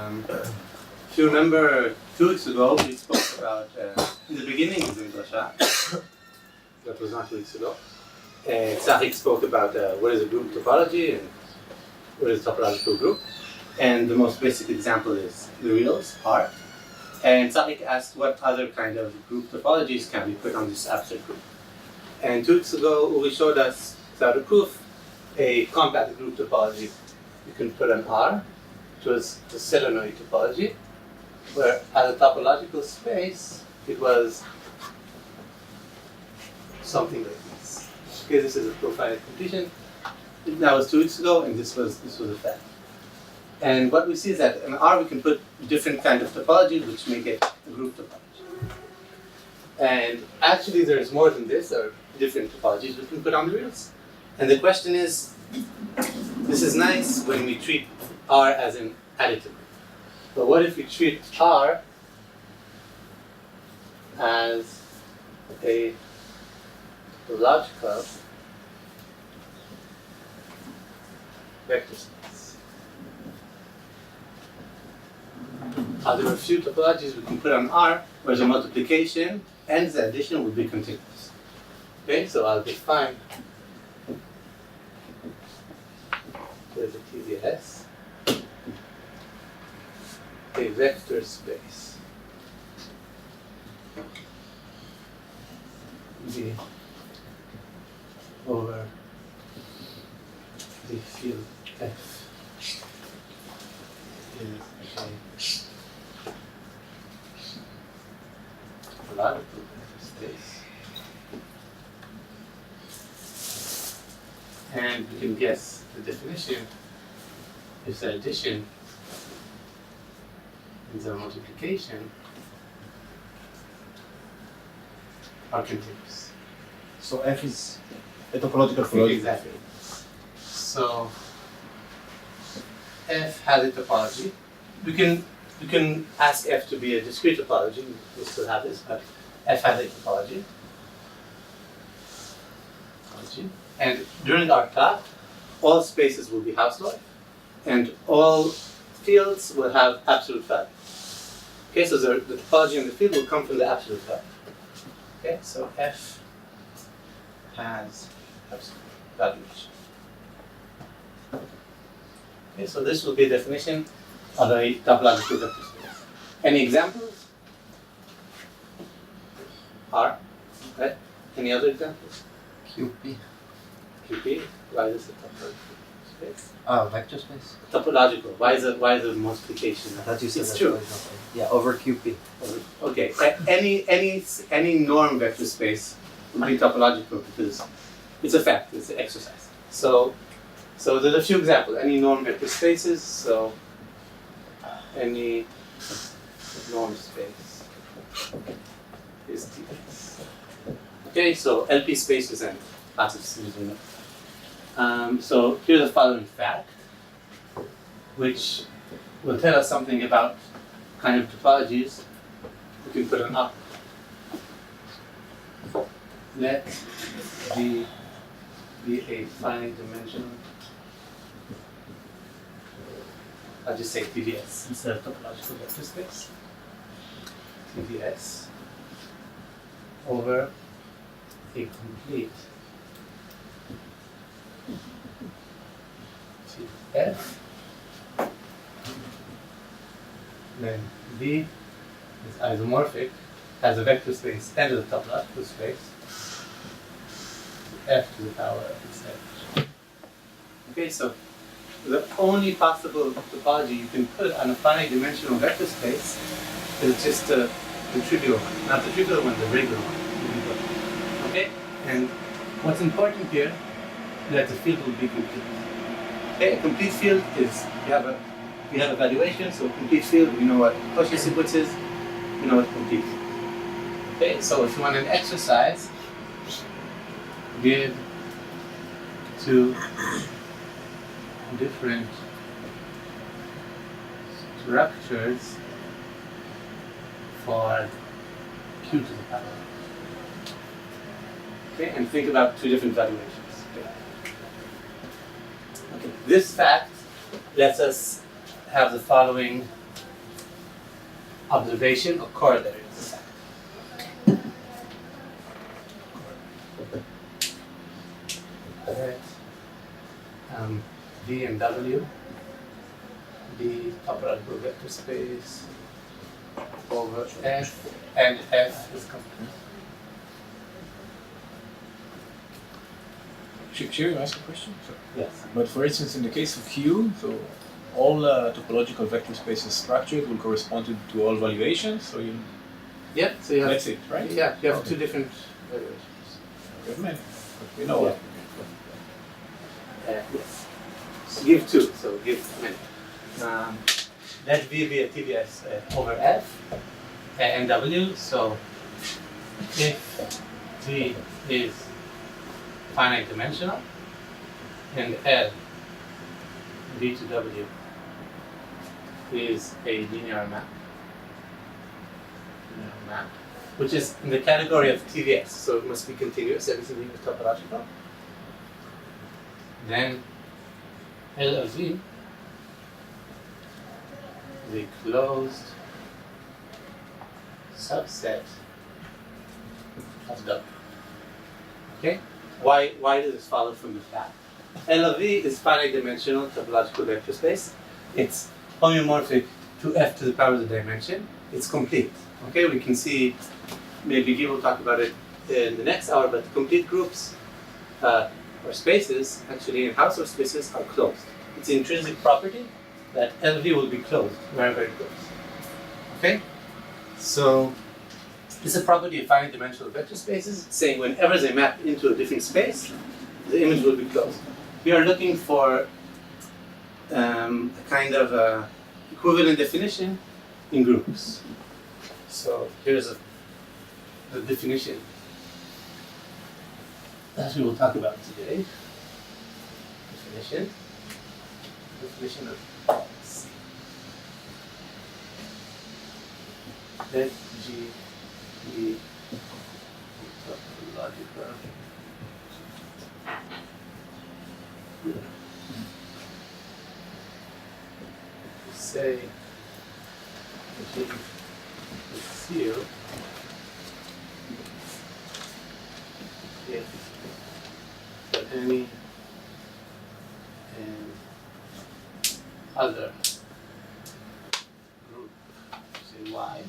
If you remember 2 weeks ago, we spoke about, in the beginning of the Midrasha, that was not 2 weeks ago, Tzachik spoke about what is a group topology and what is a topological group. And the most basic example is the reals, R. And Tzachik asked what other kind of group topologies can we put on this abstract group. And 2 weeks ago, Uri showed us, without a proof, a compact group topology. You can put an R, which was the solenoid topology, where as a topological space, it was something like this. Okay, this is a profile completion. That was 2 weeks ago, and this was a fact. And what we see is that in R we can put different kind of topologies which make it a group topology. And actually there's more than this, there are different topologies we can put on the reals. And the question is, this is nice when we treat R as an additive. But what if we treat R as a logical vector space? There are a few topologies we can put on R where the multiplication and the addition will be continuous. Okay, so I'll define there's a TVS, a vector space V over the field F is a logical vector space. And we can guess the definition if the addition and the multiplication are continuous. So F is a topological field. Exactly. So F has a topology. We can ask F to be a discrete topology. We still have this, but F has a topology. And during our talk, all spaces will be Hausdorff, and all fields will have absolute value. Okay, so the topology in the field will come from the absolute value. Okay, so F has absolute valuation. Okay, so this will be a definition of a topological vector space. Any examples? R. Okay. Any other examples? QP. QP. Why is it topological space? Vector space. Topological. Why is it multiplication? I thought you said it's that's true. what I thought. Yeah, over QP. Okay. Any norm vector space will be topological because it's a fact. It's an exercise. So there's a few examples. Any norm vector spaces. So any norm space is TX. Okay. So LP spaces and lots of series in it. So here's the following fact, which will tell us something about kind of topologies. We can put an up. Let D be a finite dimensional. I'll just say TVS instead of topological vector space. TVS over a complete F, then V is isomorphic, has a vector space and a topological space, F to the power of itself. Okay, so the only possible topology you can put on a finite dimensional vector space is just the trivial one, not the trivial one, the regular one. Okay, and what's important here is that the field will be complete. Okay, a complete field is, we have evaluation, so a complete field, we know what Cauchy sequence is, we know what complete is. Okay, so if you want an exercise, give two different structures for Q to the power. Okay, and think about two different valuations. Okay, this fact lets us have the following observation or corollary of the fact. Let V and W be topological vector space over F, and F is complete. Share you ask a question? So, Yes. but for instance, in the case of Q, so all topological vector spaces structured will correspond to all valuations. So you Yeah, so you have, that's it, right? yeah, you have Okay. two different variations. We have many, but we know it. Yes. So give two, so give many. Let V be a TVS over F and W. So if V is finite dimensional and L V to W is a linear map, which is in the category of TVS, so it must be continuous, everything is topological. Then L of V is a closed subset of W. Okay? Why does this follow from the fact? L of V is finite dimensional topological vector space. It's homeomorphic to F to the power of the dimension. It's complete. Okay, we can see, maybe Guy will talk about it in the next hour, but complete groups or spaces, actually in Hausdorff spaces, are closed. It's an intrinsic property that LV will be closed wherever it goes. Okay? So, this is a property of finite dimensional vector spaces, saying whenever they map into a different space, the image will be closed. We are looking for a kind of equivalent definition in groups. So, here's the definition that we will talk about today. Definition of C. Let G be topological. Say G is sealed if for any other group, say Y,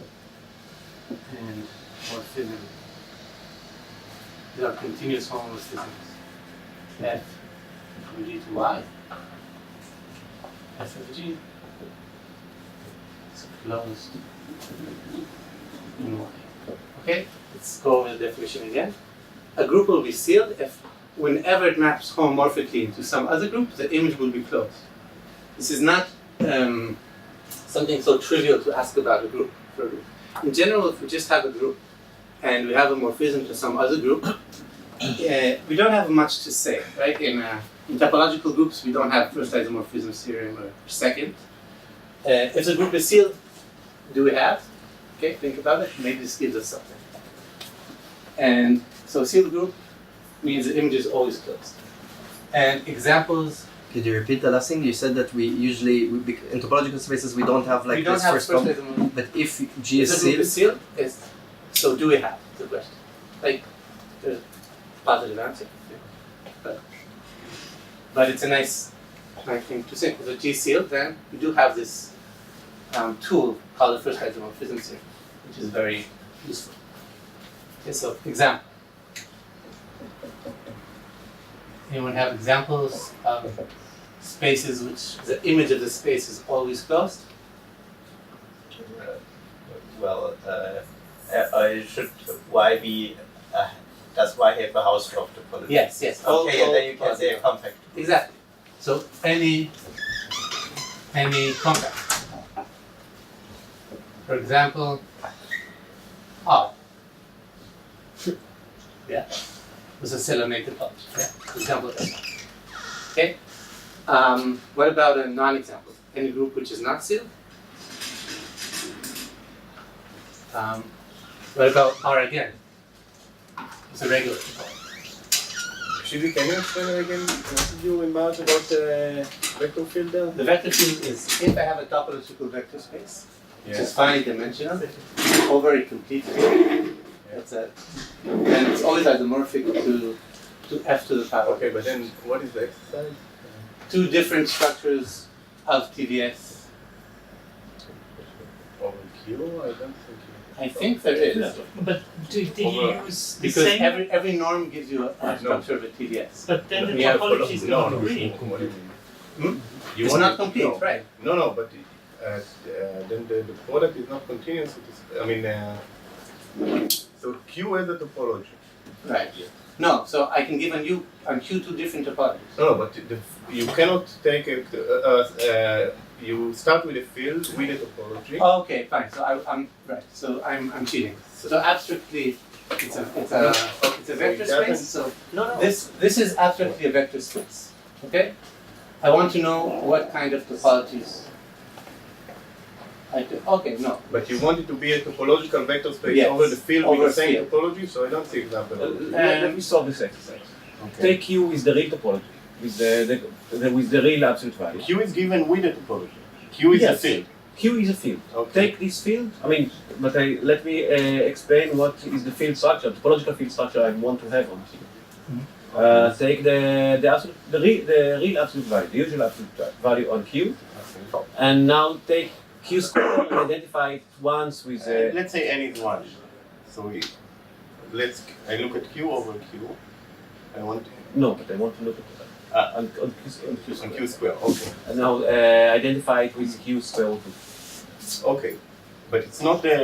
and morphism. These are continuous homomorphisms. F from G to Y, F of G is closed in Y. Okay, let's go over the definition again. A group will be sealed if whenever it maps homomorphically into some other group, the image will be closed. This is not something so trivial to ask about a group. In general, if we just have a group and we have a morphism to some other group, we don't have much to say, right? In topological groups, we don't have first isomorphism theorem or second. If the group is sealed, do we have? Okay, think about it. Maybe this gives us something. And so sealed group means the image is always closed. And examples. Could you repeat the last thing? You said that we usually, in topological spaces, we don't have like we don't this have first first term. isomorphism. But if G is If the group is sealed, sealed, yes. So do we have? The question. Like, there's a positive answer. Yeah. But it's a nice thing to say. If the G is sealed, then we do have this tool called the first isomorphism theorem, which is very useful. Okay, so example. Anyone have examples of spaces which the image of the space is always closed? Should Y be, does Y have a Hausdorff topology? Yes, yes. Okay, and then you can say a compact. Exactly. So any compact. For example, R. Yeah. This is selenate topology. Yeah. Example of that. Okay. What about a non-example? Any group which is not sealed? What about R again? It's a regular topology. Can you explain it again? What did you remark about the vector field there? The vector field is if I have a topological vector space which is finite dimensional, over a complete field. That's it. And it's always isomorphic to f to the power. Okay, but then what is the exercise? Two different structures of TVS. Over Q? I don't think I think there is. But did you Over- use the Because same? every norm gives you a structure of a TVS. But then the We have topology is no, not no, real. what do you mean? Hmm? You It's want not it- complete, no. right? No, but then the product is not continuous. I mean, so Q has a topology. Right. No, so I can give on Q two different topologies. No, but you cannot take it. You start with a field with a topology. Oh, okay, fine. So I'm right. So I'm cheating. So abstractly, it's a vector space. So No. this is abstractly a vector space. Okay. I want to know what kind of topologies I do. Okay, no. But you want it to be a topological vector space Yes, over the field over with the same field. topology, so I don't see example of it. Let me solve this exercise. Take Q with the real topology, with the real absolute value. Q is given with a topology. Q is a Yes. field. Q is a field. Okay. Take this field. I mean, but let me explain what is the field structure, topological field structure I want to have on Q. Take the real absolute value, the usual absolute value on Q, and now take Q squared and identify it once with Let's say n is 1. So I look at Q over Q. I want no, but I want to look at on Q on squared. Q square. Okay. And now identify it with Q squared. Okay. But it's not the.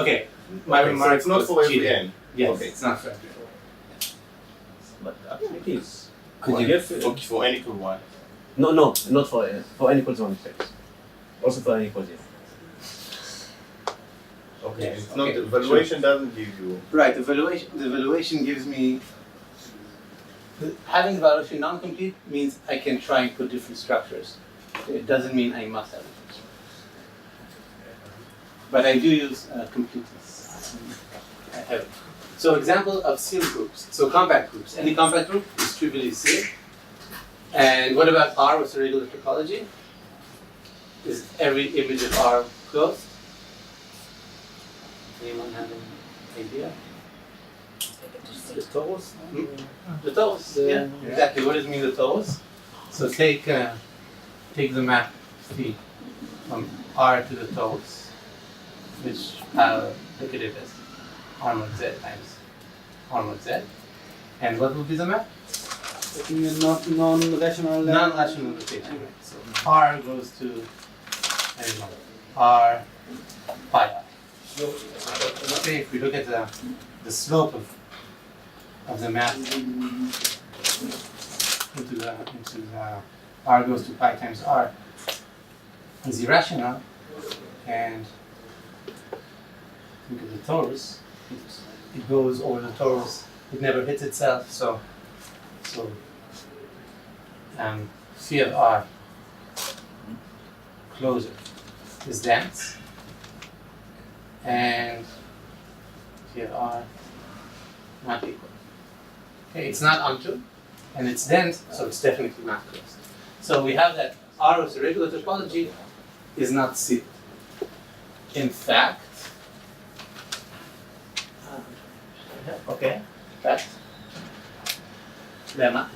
Okay. My Okay, so remark it's not was for every cheating. n. Yes, Okay. it's not for every. But actually it is. Could You you- get For n equal 1. no, not for n equals 1 space. Also for n equals 0. Okay. Yes, It's not okay, the valuation doesn't give you. Right. The evaluation gives me. Having the evaluation non-complete means I can try and put different structures. It doesn't mean I must have it. But I do use completeness. I have it. So example of sealed groups. So compact groups. Any compact group is trivially sealed. And what about R? What's the regular topology? Is every image of R closed? Anyone have an idea? The torus? The torus, yeah, exactly. What does it mean, the torus? So take the map Phi from R to the torus, which look at it as R mod Z times R mod Z. And what will be the map? Non-rational. Non-rational rotation. Right? So R goes to, I don't know, R pi R. Okay, if we look at the slope of the map into the R goes to pi times R is irrational, and look at the torus, it goes over the torus, it never hits itself, so phi of R closer is dense, and phi of R not equal. Okay, it's not onto, and it's dense, so it's definitely not closed. So we have that R of the regular topology is not sealed. In fact, lemma.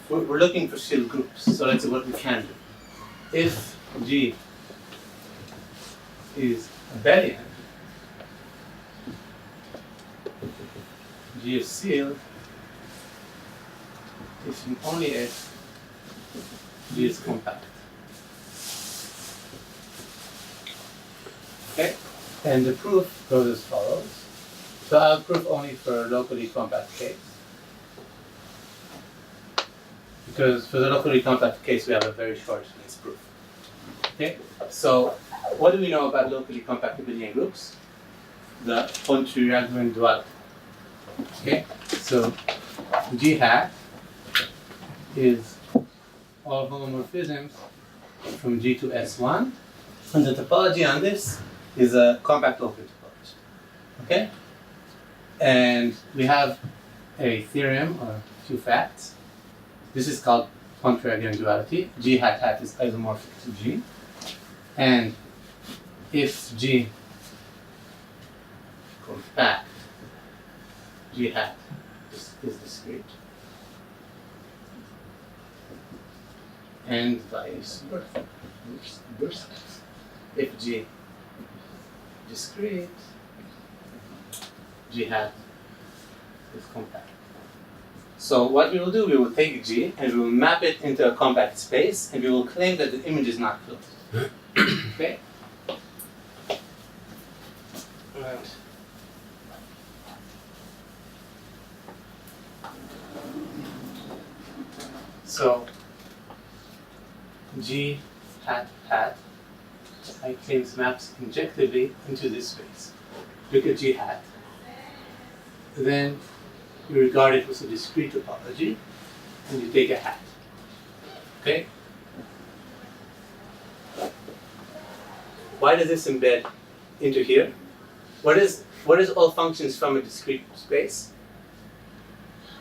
We're looking for sealed groups, so let's see what we can do. If G is abelian, G is sealed if and only if G is compact. Okay? And the proof goes as follows. So I'll prove only for locally compact case. Because for the locally compact case we have a very short nice proof. Okay? So what do we know about locally compact abelian groups? The Von-Trier-Lagrange duality. Okay, so G hat is all homomorphisms from G to S1, and the topology on this is a compact open topology. Okay, and we have a theorem or a few facts. This is called contrarian duality. G hat hat is isomorphic to G. And if G compact, G hat is discrete. And vice versa. If G discrete, G hat is compact. So what we will do, we will take G and we will map it into a compact space, and we will claim that the image is not closed. Okay? Right. So G hat hat, I claims maps injectively into this space. Look at G hat. Then you regard it as a discrete topology, and you take a hat. Okay? Why does this embed into here? What is all functions from a discrete space?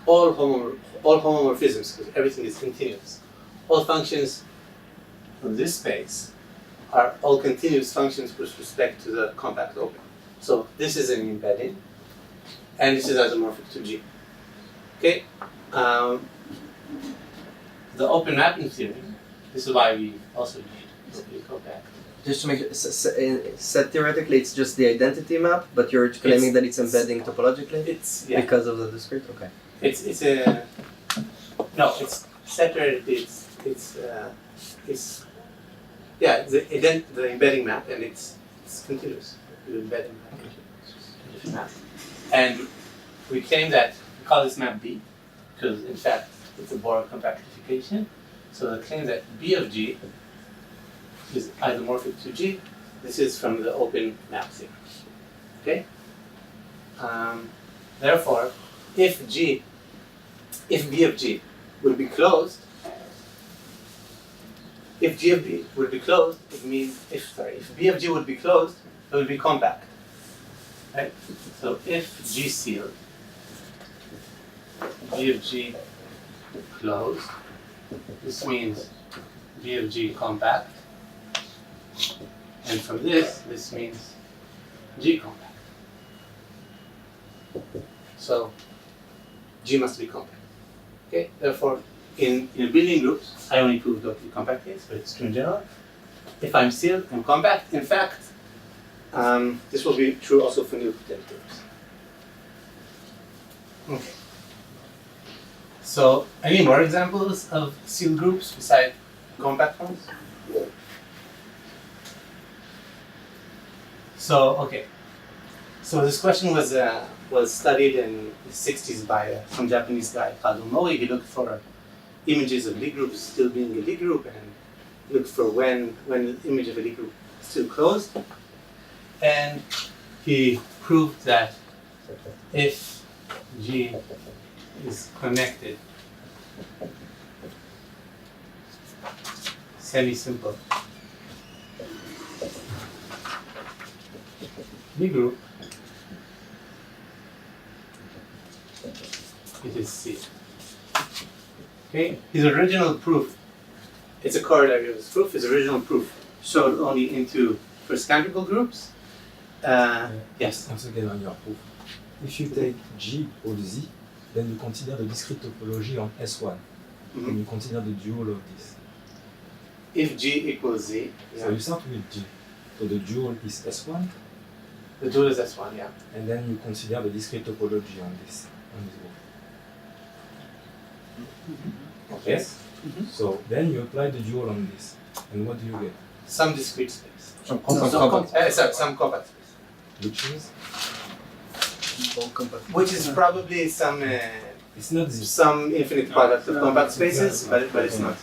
All homomorphisms, because everything is continuous. All functions from this space are all continuous functions with respect to the compact open. So this is an embedding, and this is isomorphic to G. Okay? The open mapping theory, this is why we also need compact. Just to make it, said theoretically, it's just the identity map, but you're claiming that it's embedding topologically because of the discrete. Okay. It's separated. The embedding map, and it's continuous. The embedding map. And we claim that we call this map B, because in fact it's a Borel compactification. So the claim that B of G is isomorphic to G. This is from the open map theory. Okay. Therefore, if B of G would be closed, if G of B would be closed, it means if B of G would be closed, it would be compact. Right? So if G sealed, B of G closed, this means B of G compact. And from this means G compact. So G must be compact. Okay, therefore, in billion groups, I only proved what the compact is, but it's true in general. If I'm sealed, I'm compact. In fact, this will be true also for nilpotent groups. Okay. So, any more examples of sealed groups besides compact ones? So, okay. So this question was studied in the 60s by some Japanese guy, Kado Mori. He looked for images of Lie groups still being a Lie group, and looked for when the image of a Lie group is still closed. And he proved that if G is connected, semi-simple Lie group, it is C. Okay, his original proof, it's a corollary of his proof, his original proof showed only into first canonical groups. Yes? Once again on your proof. If you take G or Z, then you consider the discrete topology on S1, and you consider the dual of this. If G equals Z, So you start with G. So the dual is S1, the dual is S1, yeah. and then you consider the discrete topology on this group. Okay. Yes? So then you apply the dual on this, and what do you get? Some discrete space. Some Some compact space. Which is? Which is probably some It's not Z. some infinite product of compact spaces, but it's not.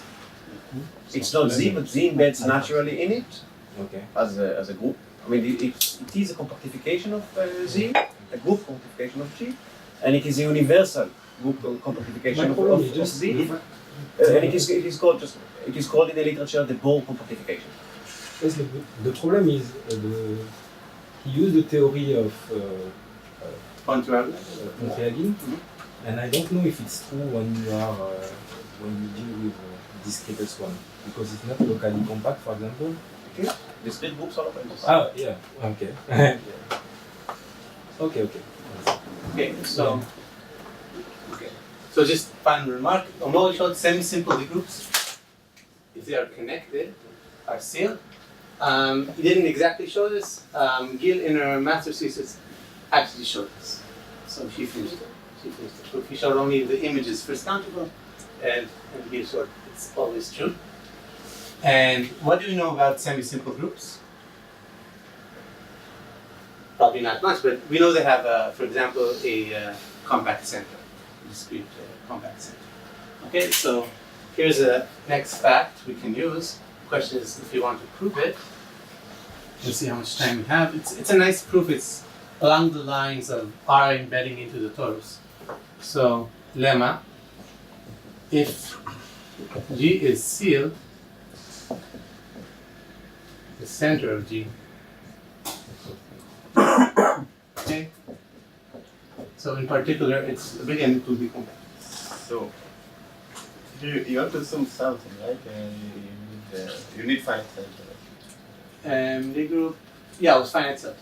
It's not Z, but Z embeds naturally in it Okay. as a group. I mean, it is a compactification of Z, a group compactification of G, and it is a universal group compactification of Z. And it is called in the literature the Borel compactification. Yes, the problem is he used the theory of Pontriagin, and I don't know if it's true when you deal with discrete S1? Because it's not locally compact, for example. Discrete groups are open. Ah, yeah, okay. Okay. Okay, so just final remark. Omori showed semi-simple groups, if they are connected, are sealed. He didn't exactly show this. Gil in her master's thesis actually showed this. So she finished it. So he showed only the images first countable, and Gil showed it's always true. And what do we know about semi-simple groups? Probably not much, but we know they have, for example, a compact center, discrete compact center. Okay, so here's a next fact we can use. The question is if you want to prove it. Let's see how much time we have. It's a nice proof. It's along the lines of R embedding into the torus. So lemma, if G is sealed, the center of G. Okay. So in particular, it's again it will be compact. So you have to assume something, right? You need finite center. The group, yeah, it was finite set.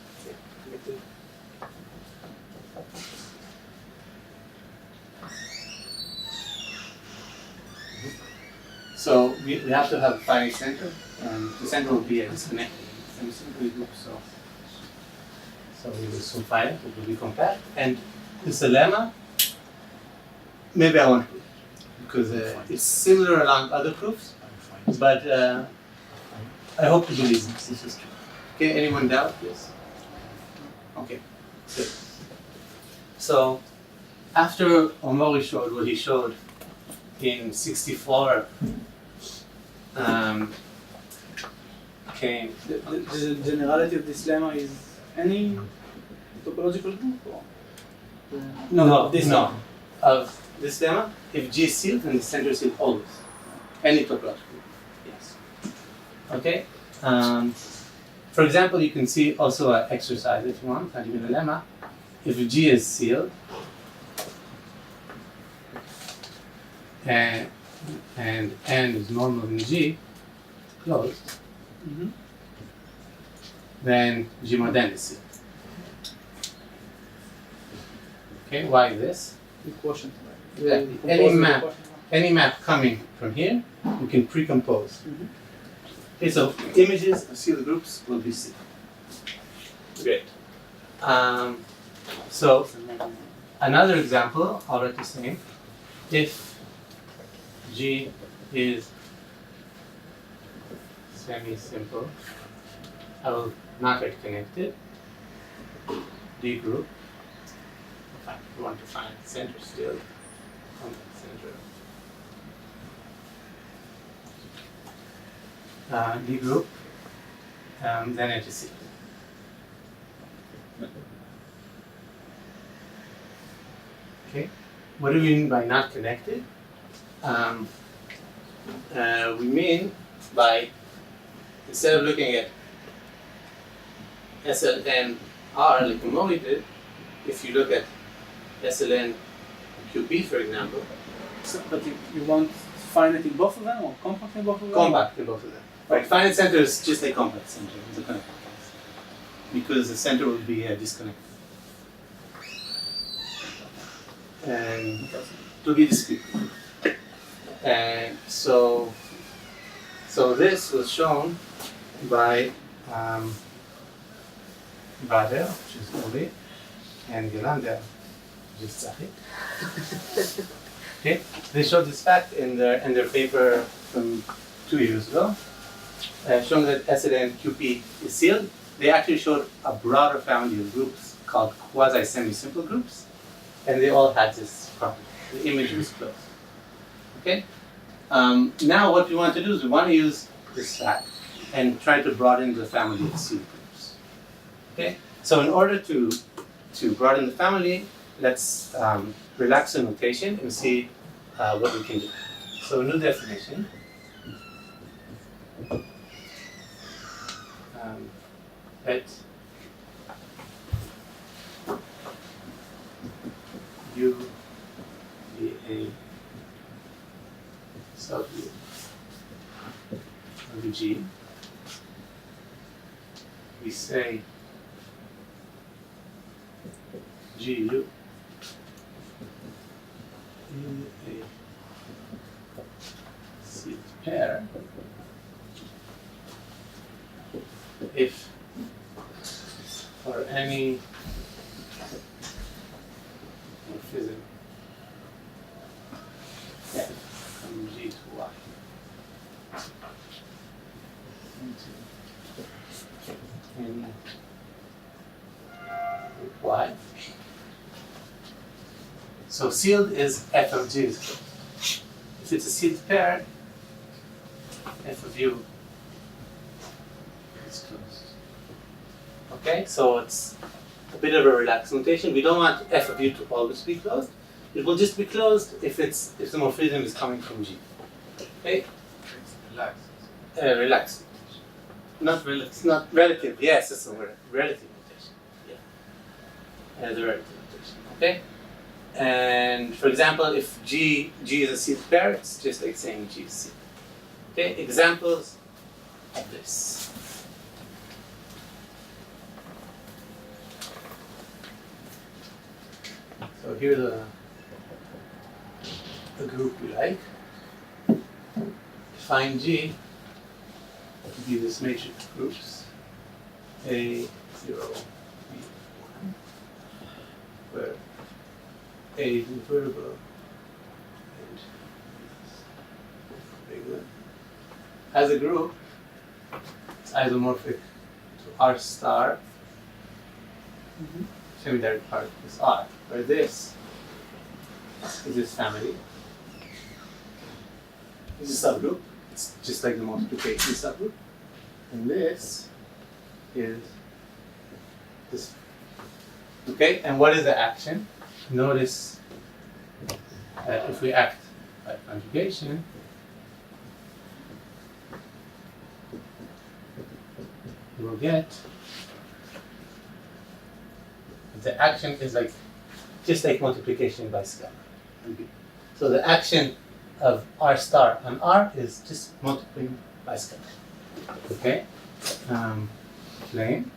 So we have to have a finite center, and the center will be a disconnected semi-simple group. So we will assume finite, it will be compact, and this lemma, maybe I won't prove it, because it's similar along other proofs, but I hope to believe this is true. Okay, anyone doubt this? Okay, good. So after Omori showed what he showed in 64, came. The generality of this lemma is any topological group? Or? No. Of this lemma, if G is sealed, then the center is sealed always. Any topological group. Yes. Okay. For example, you can see also an exercise if you want, not even a lemma. If G is sealed, and N is normal in G, closed, then G mod N is sealed. Okay, why this? The quotient. Exactly. Any map coming from here, we can pre-compose. Okay, so images of sealed groups will be sealed. Great. So another example, I'll write the same. If G is semi-simple, I will not write connected. D group. Fine. We want to find center still. Center. D group. Then I just see. Okay. What do we mean by not connected? We mean by, instead of looking at SLN R like Omori did, if you look at SLN QP, for example. So, but you want finite in both of them or compact in both of them? Compact in both of them. Right. Finite center is just a compact center. It's a connected case. Because the center will be disconnected. And it will be discrete. And so this was shown by Bader, which is Uli, and Yolanda, which is Tzachi. Okay, they showed this fact in their paper from 2 years ago, showing that SLN QP is sealed. They actually showed a broader family of groups called quasi-semi-simple groups, and they all had this property. The image was closed. Okay. Now what we want to do is we want to use this fact and try to broaden the family of sealed groups. Okay. So in order to broaden the family, let's relax the notation and see what we can do. So a new definition. Let U be a sub U G, we say GU is a sealed pair if for any morphism F from G to Y into any Y. So sealed is F of G is closed. If it's a sealed pair, F of U is closed. Okay, so it's a bit of a relaxed notation. We don't want F of U to always be closed. It will just be closed if the morphism is coming from G. Okay? It's relaxed. Relaxed. Not relative. Not relative. Yes, it's a word. Relative notation. Yeah. The relative notation. Okay? And for example, if G is a sealed pair, it's just like saying G is sealed. Okay? Examples of this. So here's a group we like. Define G to be this matrix of groups A0, B1, where A is invertible and B is regular. As a group, it's isomorphic to R star. Semi-direct part is R, where this is this family. This is a subgroup. It's just like the multiplication subgroup. And this is this. Okay, and what is the action? Notice that if we act by conjugation, we will get the action is like just like multiplication by scalar. So the action of R star on R is just multiplying by scalar. Okay? Plane.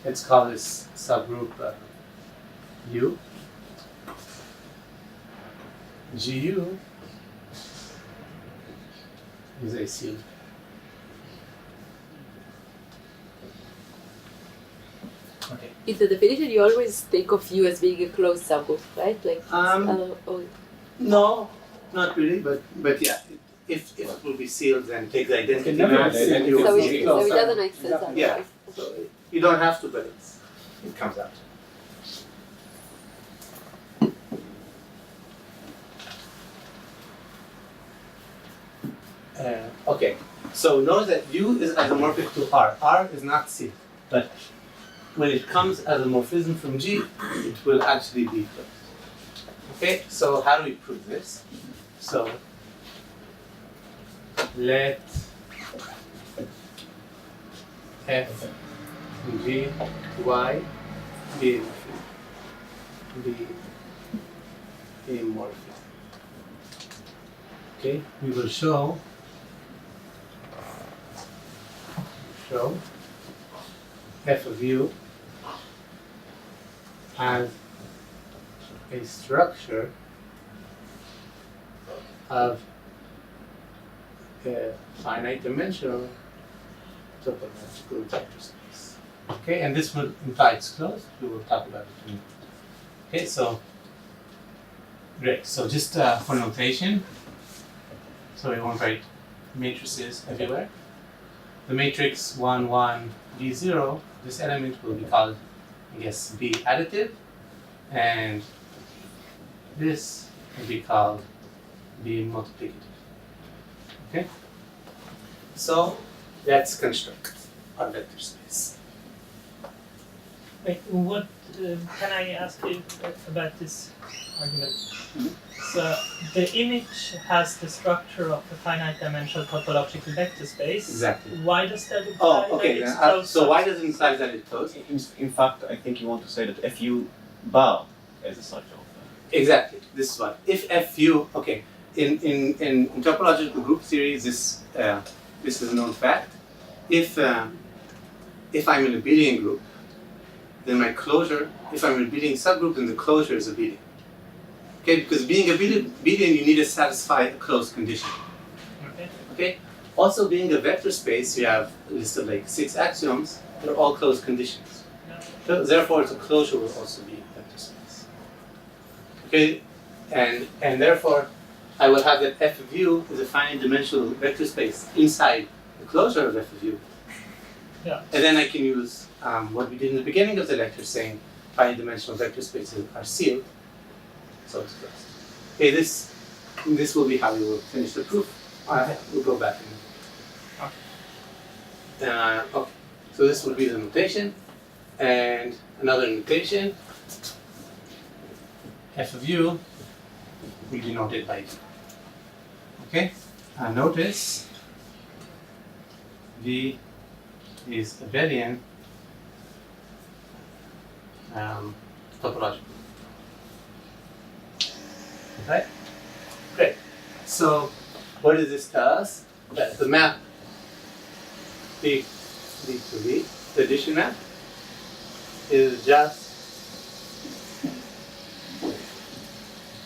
Let's call this subgroup U. GU is a sealed. Okay. In the definition, you always think of U as being a closed subgroup, right? Like, No, not really, but yeah, if it will be sealed, then take the identity never map, have then you so will it, see so it. it doesn't make sense. Yeah, otherwise. so you don't have to, but it comes out. Okay, so notice that U is isomorphic to R. R is not sealed, but when it comes as a morphism from G, it will actually be closed. Okay, so how do we prove this? So let F G Y be a morphism. Okay, we will show F of U has a structure of a finite dimensional topological vector space. Okay, and this will imply it's closed. We will talk about it in a minute. Okay, so great. So just for notation, so we won't write matrices everywhere. The matrix 1, 1, B0, this element will be called, I guess, B additive, and this will be called B multiplicative. Okay? So let's construct our vector space. Wait, what can I ask you about this argument? So the image has the structure of a finite dimensional topological vector space. Exactly. Why does that imply Oh, okay. that it's Then, closed? so why does it imply that it's closed? In fact, I think you want to say that FU bar as a such of. Exactly. This is why. If FU, okay, in topological group theory, this is a known fact. If I'm in a Billian group, then my closure, if I'm in a Billian subgroup, then the closure is a Billian. Okay, because being a Billian, you need to satisfy a closed condition. Okay. Also, being a vector space, you have a list of like 6 axioms. They're all closed conditions. So therefore, the closure will also be a vector space. Okay, and therefore, I will have that f of u is a finite dimensional vector space inside the closure of f of u. Yeah. And then I can use what we did in the beginning of the lecture, saying finite dimensional vector spaces are sealed. So it's closed. Okay, this will be how we will finish the proof. We'll go back in. Okay. So this will be the notation, and another notation. F of u will be noted by v. Okay. Notice v is abelian topological. Right? Great. So what does this tell us? That the map V leads to V, the addition map, is just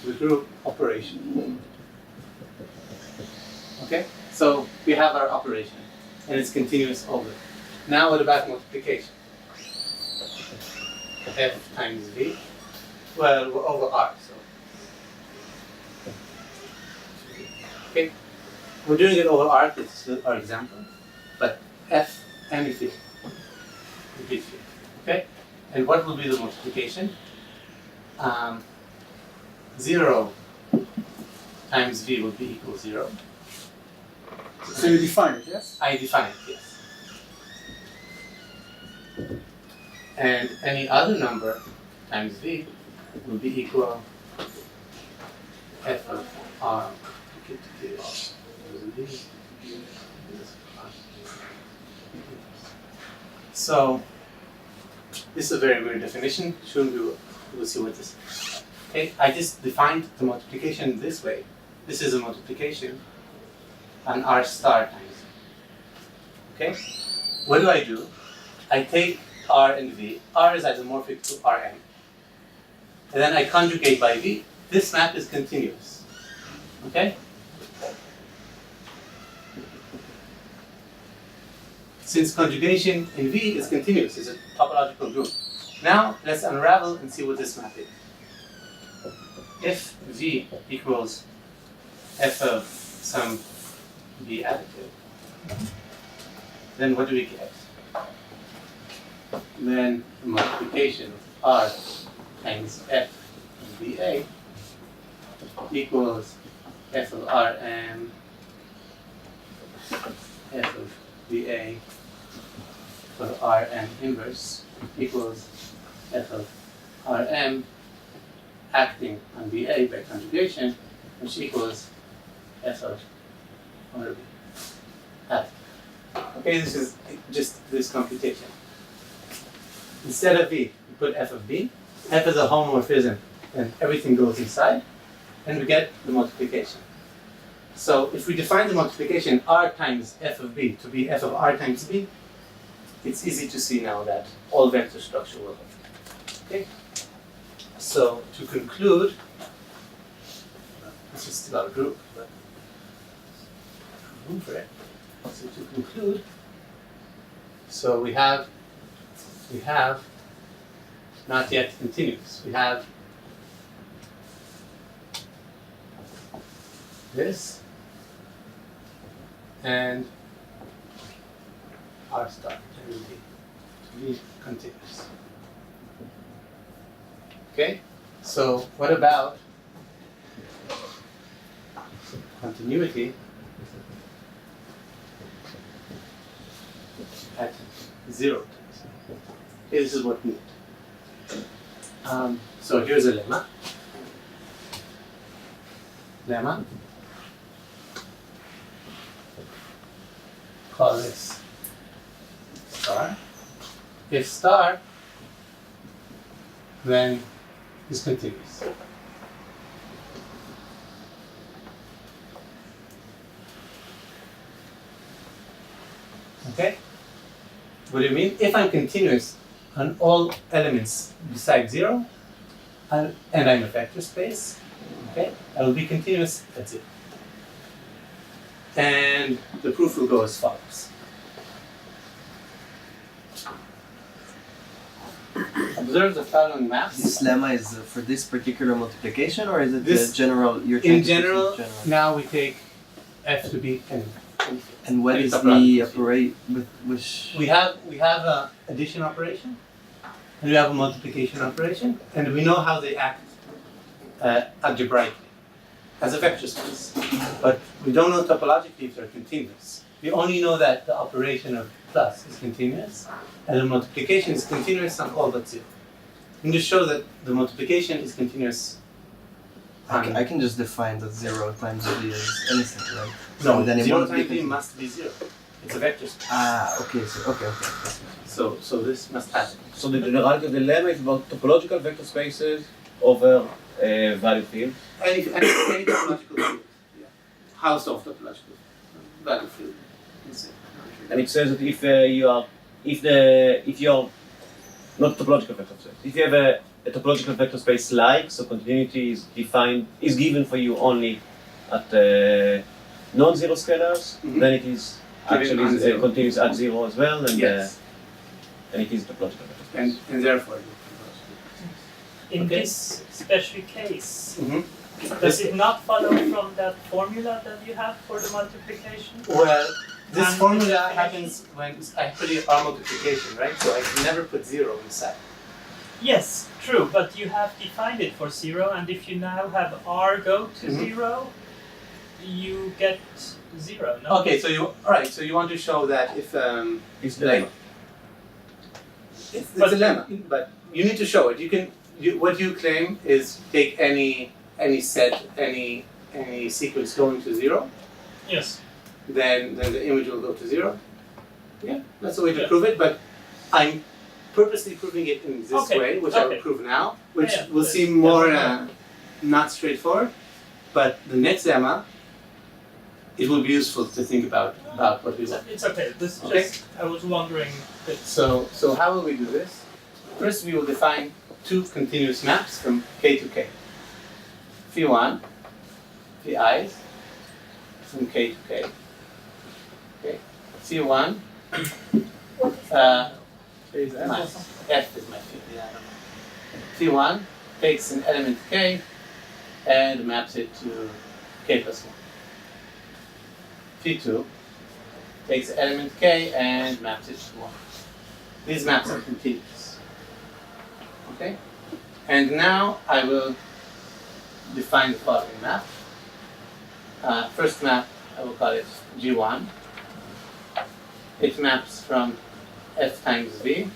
the group operation. Okay? So we have our operation, and it's continuous over. Now what about multiplication? F times V. Well, we're over R, so. Okay? We're doing it over R, this is our example, but F and V. Repeat V. Okay? And what will be the multiplication? 0 times V will be equal 0. So you define it, yes? I define it, yes. And any other number times V will be equal F of R. So this is a very weird definition. Soon we'll see what this is. Okay, I just defined the multiplication this way. This is a multiplication on R star times. Okay? What do? I take R and V. R is isomorphic to Rn. And then I conjugate by V. This map is continuous. Okay? Since conjugation in V is continuous, it's a topological group. Now let's unravel and see what this map is. If V equals f of some V additive, then what do we get? Then the multiplication of R times f of VA equals f of Rm f of VA for Rm inverse equals f of Rm acting on VA by conjugation, which equals f of RB. Okay, this is just this computation. Instead of V, we put f of B. F is a homomorphism, and everything goes inside, and we get the multiplication. So if we define the multiplication R times f of B to be f of R times B, it's easy to see now that all vector structure will hold. Okay? So to conclude, this is still our group, but room for it. So to conclude, so we have not yet continuous. We have this and R star to be continuous. Okay? So what about continuity at 0 times? Okay, this is what we need. So here's a lemma. Lemma. Call this star. If star, then is continuous. Okay? What do you mean? If I'm continuous on all elements besides 0, and I'm a vector space, okay, I will be continuous at 0. And the proof will go as follows. Observe the following maps. This lemma is for this particular multiplication, or is it This- the general? You're trying In to general, general. now we take f to be n. And what Any is topological the field. operate with which? We have a addition operation, and we have a multiplication operation, and we know how they act algebraically as a vector space. But we don't know topologically if they're continuous. We only know that the operation of plus is continuous, and the multiplication is continuous on all but 0. And just show that the multiplication is continuous. I can just define that 0 times v as anything, right? No, So then it 0 won't be times v continuous. must be 0. It's a vector space. Okay. So okay. So this must happen. So the generality of the lemma is about topological vector spaces over value field. Any topological field. Yeah. House of topological value field. And it says that if you're not topological vector space, if you have a topological vector space like, so continuity is given for you only at non-zero scalars, then it is actually non-zero. continues at 0 as well, and Yes. and it is topological vector space. And therefore. In Okay. this special case, Mm-hmm. does it not follow from that formula that you have for the multiplication? Well, this And formula definition? happens when I put it R multiplication, right? So I can never put 0 inside. Yes, true, but you have defined it for 0, and if you now have R go to Mhm. 0, you get 0, no? Okay, so you want to show that if It's the like lemma. it's But- a lemma, but you need to show it. What you claim is take any set, any sequence going to 0, Yes. then the image will go to 0. Yeah, that's the way to Yeah. prove it, but I'm purposely proving it in this Okay, way, which I will okay. prove now, which Yeah, will yeah, seem yeah, more yeah. not straightforward, but the next lemma, it will be useful to think about what we want. It's okay. This is Okay. just, I was wondering. That, So how will we do this? First, we will define 2 continuous maps from K to K. Phi1, Phi's from K to K. Okay. Phi1, my F is my phi. Yeah, I don't know. Phi1 takes an element K and maps it to K plus 1. Phi2 takes an element K and maps it to 1. These maps are continuous. Okay? And now I will define the following map. First map, I will call it G1. It maps from F times V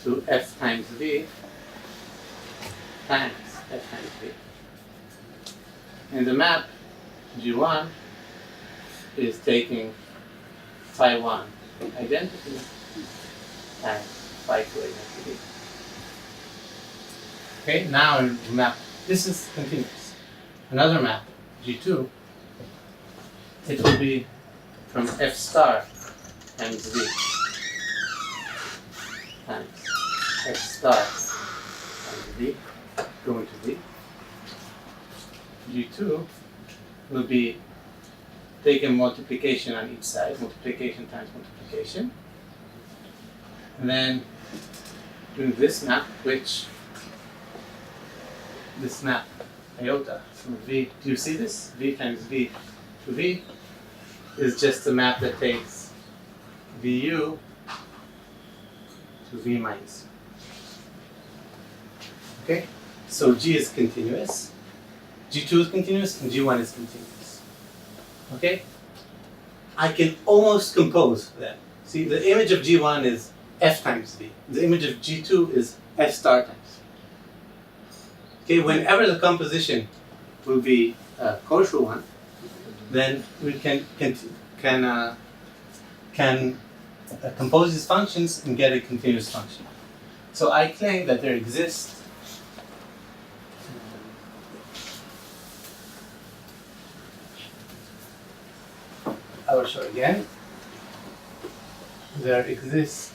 to F times V times F times V. And the map G1 is taking phi1 identity and phi2 identity. Okay, now I map. This is continuous. Another map, G2, it will be from F star times V times F star times V going to V. G2 will be taking multiplication on each side, multiplication times multiplication. And then doing this map, which this map iota from V, do you see this? V times V to V is just a map that takes VU to V minus. Okay? So G is continuous, G2 is continuous, and G1 is continuous. Okay? I can almost compose them. See, the image of G1 is F times V. The image of G2 is F star times. Okay, whenever the composition will be a kosher one, then we can compose these functions and get a continuous function. So I claim that there exists I will show again. there exists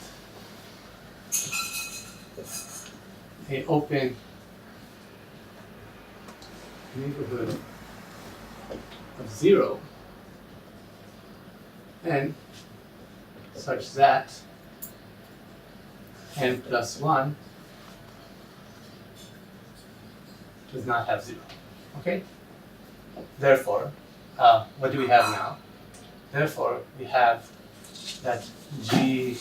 a open neighborhood of 0 n such that n plus 1 does not have 0. Okay? Therefore, what do we have now? Therefore, we have that G1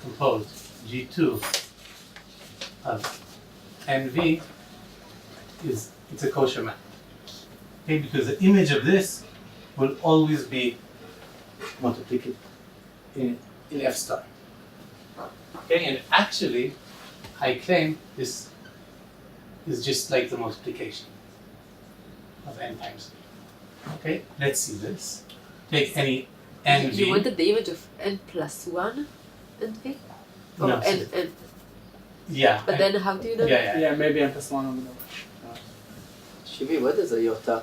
composed G2 of NV it's a kosher map. Okay, because the image of this will always be multiplicative in F star. Okay, and actually, I claim this is just like the multiplication of n times v. Okay, let's see this. Take any NV. You wanted the image of n plus 1 and v? Oh, No, n. Yeah. But then how do you know? Yeah, maybe n plus 1 on the Shivi, what is a iota?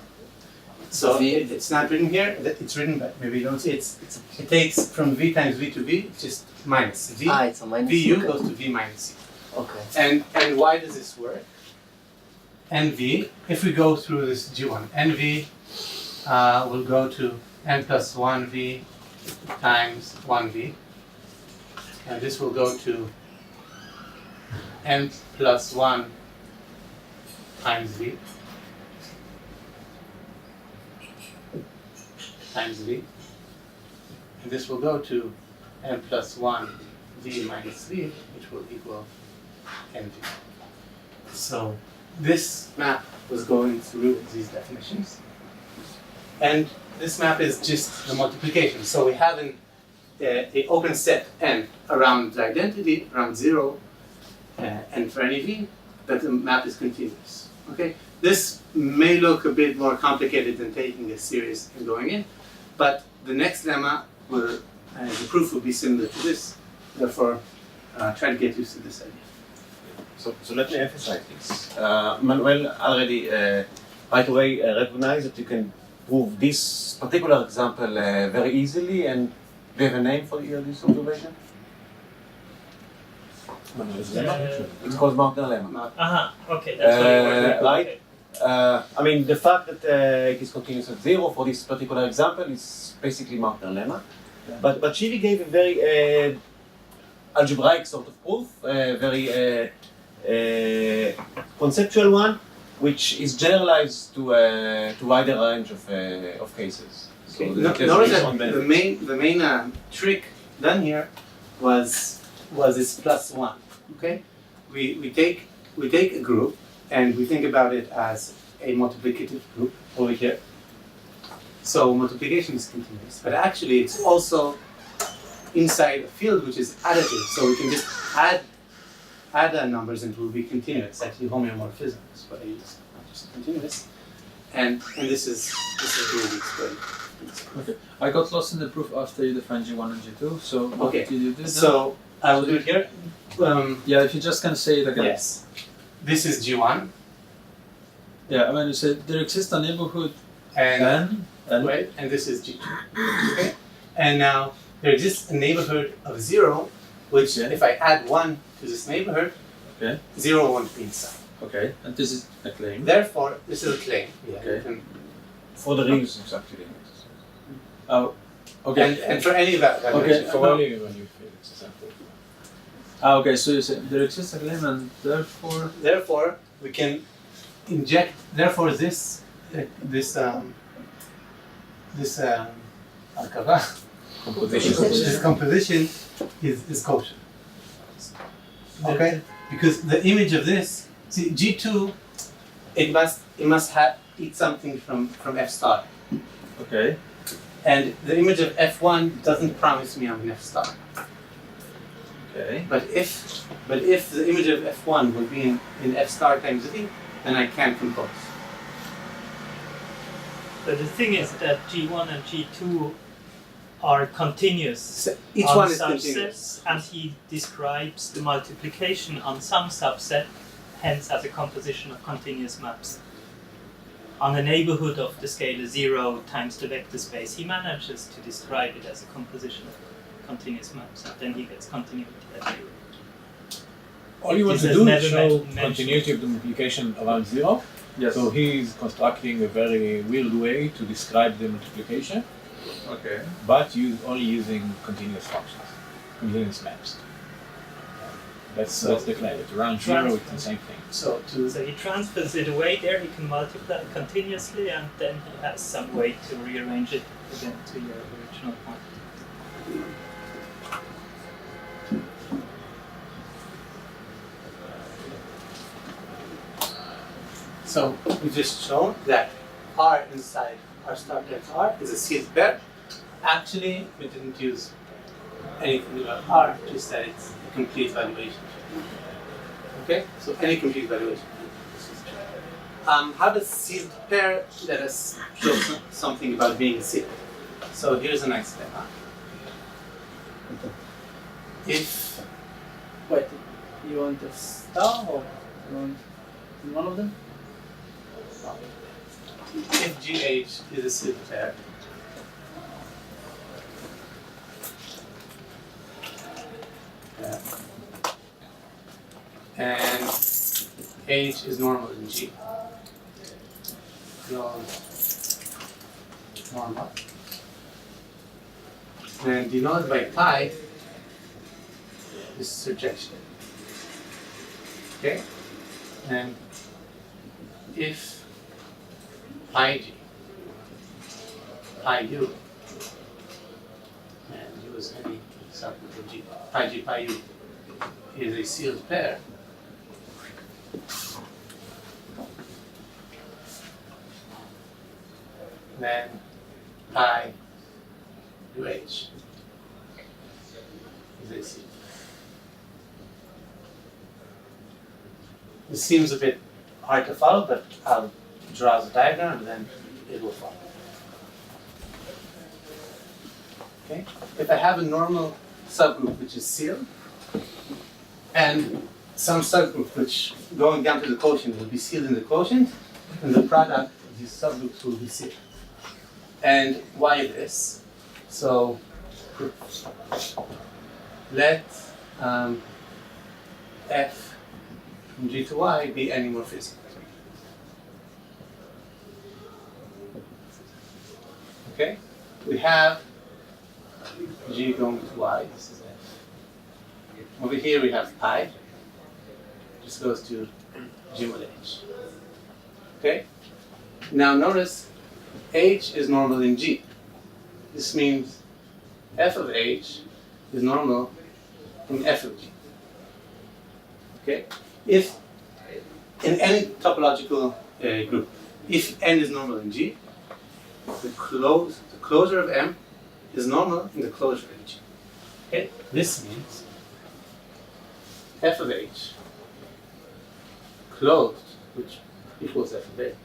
So V. it's not written here. It's written, but maybe you don't see. It takes from v times v to v, just minus v. It's a minus. Vu okay. goes to v minus c. Okay. And why does this work? NV, if we go through this G1, NV will go to n plus 1v times 1v, and this will go to n plus 1 times v times v, and this will go to n plus 1 v minus v, which will equal nv. So this map was going through these definitions, and this map is just the multiplication. So we have an open set n around the identity, around 0, and for any v, that the map is continuous. Okay, this may look a bit more complicated than taking a series and going in, but the next lemma will, the proof will be similar to this. Therefore, try to get used to this idea. So let me emphasize this. Manuel already right away recognized that you can prove this particular example very easily, and do you have a name for this observation? It's called Markner lemma. Okay, that's what you were right? I mean, the fact that it is continuous at 0 for this particular example is basically Markner lemma. But Shivi gave a very algebraic sort of proof, very conceptual one, which is generalized to wider range of cases. So Okay. Notice that the main trick done here was this plus 1. Okay, we take a group and we think about it as a multiplicative group over here. So multiplication is continuous, but actually it's also inside a field which is additive. So we can just add numbers and it will be continuous. Actually, homeomorphism is what I use, not just continuous. And this is really explained. Okay, I got lost in the proof after you defined G1 and G2. So what did you do? So I will do it here. Yeah, if you just can say it again. Yes. This is G1. Yeah, I mean you said there exists a neighborhood and right, and this is G2. Okay. And now there exists a neighborhood of 0, which if I add 1 to this neighborhood, 0 won't be inside. Okay, and this is a claim. Therefore, this is a claim. Yeah. Okay. For the reasons actually. Oh, okay. And for any valuation. Okay. For only when you feel it's example. Okay, so you say there exists a claim, and therefore we can inject. Therefore, this composition is kosher. Okay, because the image of this, see G2, it must eat something from F star. Okay. And the image of F1 doesn't promise me I'm in F star. Okay. But if the image of F1 will be in F star times V, then I can compose. But the thing is that G1 and G2 are continuous. So each on one is subsets, continuous. and he describes the multiplication on some subset, hence as a composition of continuous maps. on the neighborhood of the scalar 0 times the vector space, he manages to describe it as a composition of continuous maps, and then he gets continuity at 0. All you want This to has do is never show mentioned. continuity of the multiplication around 0. Yes. So he's constructing a very weird way to describe the multiplication, Okay. but only using continuous functions, continuous maps. That's the claim. It's around 0, it's the same thing. So So he transfers it away there, he can multiply continuously, and then he has some way to rearrange it again to your original point. So we just shown that R inside R star times R is a sealed pair. Actually, we didn't use anything about R, just that it's a complete valuation. Okay, so any complete valuation. How does sealed pair let us show something about being sealed? So here's a nice lemma. If Wait, you want a star or you want one of them? if GH is a sealed pair, and H is normal in G, normal, and denoted by pi is surjection. Okay, and if pi G, pi U, and U is any subgroup of G, pi U is a sealed pair, then pi UH is a sealed. This seems a bit hard to follow, but I'll draw the diagram and then it will follow. Okay? If I have a normal subgroup which is sealed, and some subgroup which going down to the quotient will be sealed in the quotient, and the product of these subgroups will be sealed. And why this? So let F from G to Y be any morphism. Okay? We have G going to Y, this is F. Over here we have pi, just goes to G mod H. Okay? Now notice H is normal in G. This means F of H is normal in F of G. Okay? If in any topological group, if N is normal in G, the closure of M is normal in the closure of G. Okay? This means F of H closed, which equals F of H,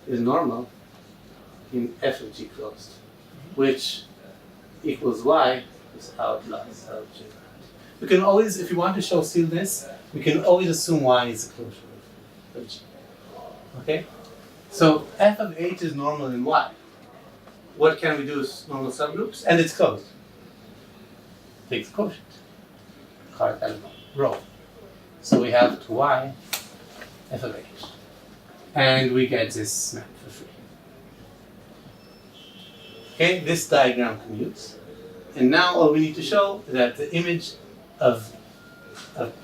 is normal in F of G closed, which equals Y is outliers of G. We can always, if you want to show sealedness, we can always assume Y is the closure of G. Okay? So F of H is normal in Y. What can we do with normal subgroups? And it's closed. Take the quotient. Card element, row. So we have to Y F of H. And we get this map for free. Okay, this diagram commutes. And now all we need to show is that the image of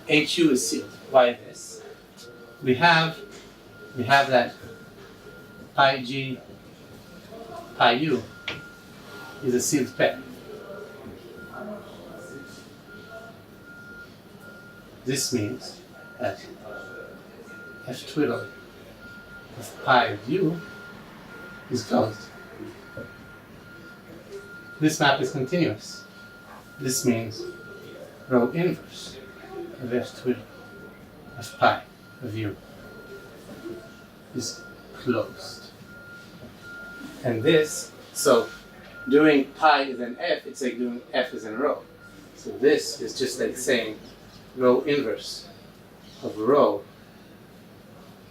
HU is sealed. Why this? We have that pi G, pi U is a sealed pair. This means that F twiddle of pi of U is closed. This map is continuous. This means row inverse of F twiddle of pi of U is closed. And this, so doing pi is an F, it's like doing F is in a row. So this is just like saying row inverse of row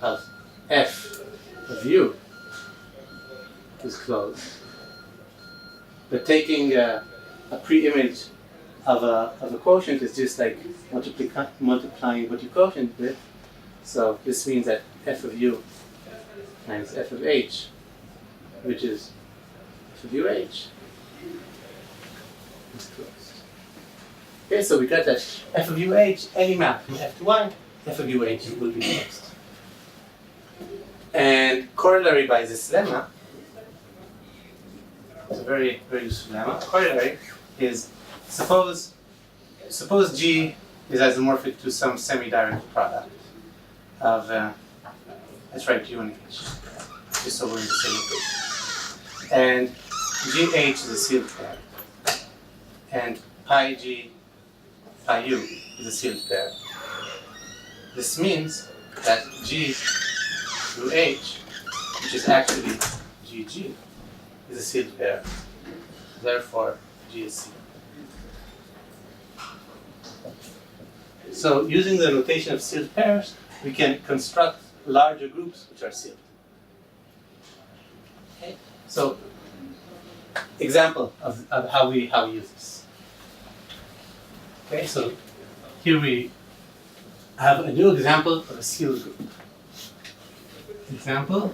of F of U is closed, but taking a pre-image of a quotient is just like multiplying what you quotient with. So this means that f of u times f of h, which is f of UH, is closed. Okay, so we got that f of UH, any map from f to y, f of UH will be closed. And corollary by this lemma, it's a very, very useful lemma. Corollary is suppose G is isomorphic to some semi-direct product of, let's write U and H, just so we're in the same equation. And GH is a sealed pair, and pi G, pi U is a sealed pair. This means that G through H, which is actually GG, is a sealed pair. Therefore, G is sealed. So using the notation of sealed pairs, we can construct larger groups which are sealed. Okay. So, example of how we use this. Okay, so here we have a new example of a sealed group. Example.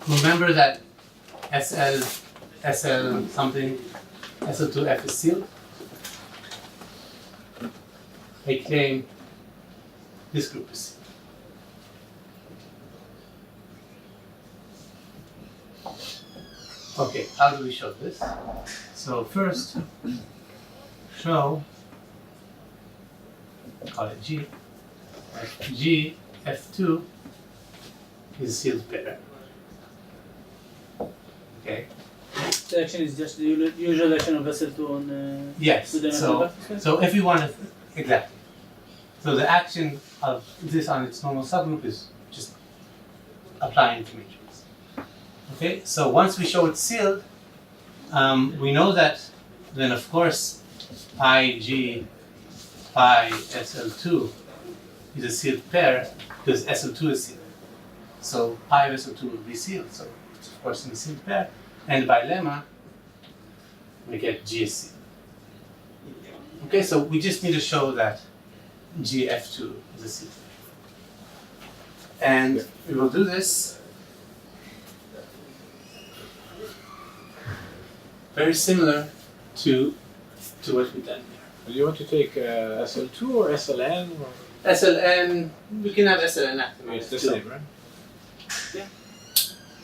Remember that SL something, SL2F is sealed. I claim this group is sealed. Okay, how do we show this? So first, show, call it G, G F2 is a sealed pair. Okay. The action is just the usual action of SL2 on yes. So if you want to exactly. So the action of this on its normal subgroup is just applying to matrix. Okay. So once we show it sealed, we know that then of course pi G pi SL2 is a sealed pair because SL2 is sealed. So pi of SL2 will be sealed. So it's of course in a sealed pair. And by lemma, we get G is sealed. Okay, so we just need to show that GF2 is a sealed pair. And we will do this very similar to what we've done here. Do you want to take SL2 or SLN? Or? SLN, we can have SLN activated. It's the same, right? Yeah.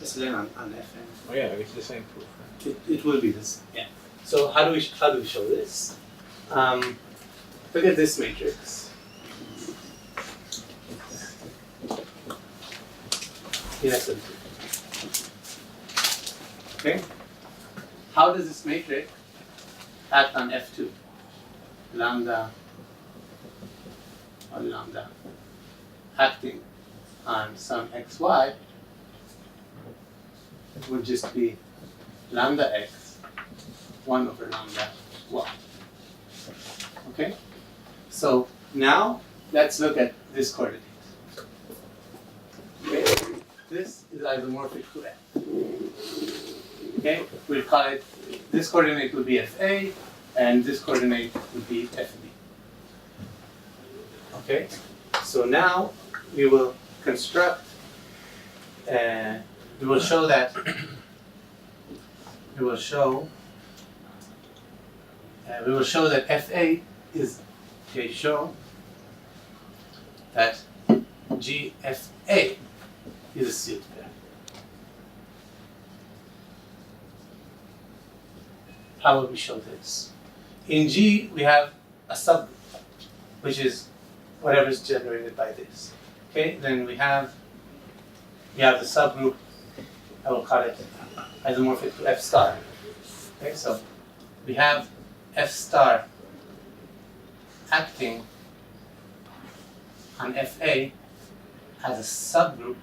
SLN on FN. Oh yeah, it's the same proof. Right? It will be this. Yeah. So how do we show this? Look at this matrix. In SL2. Okay. How does this matrix act on F2? Lambda or lambda acting on some xy would just be lambda x 1 over lambda y. Okay? So now let's look at this coordinate. Okay? This is isomorphic to F. Okay? We'll call it, this coordinate will be FA and this coordinate would be FB. Okay? So now we will construct, we will show that FA is, okay, show that GFA is a sealed pair. How will we show this? In G, we have a subgroup, which is whatever is generated by this. Okay, then we have the subgroup, I will call it isomorphic to F star. Okay, so we have F star acting on FA as a subgroup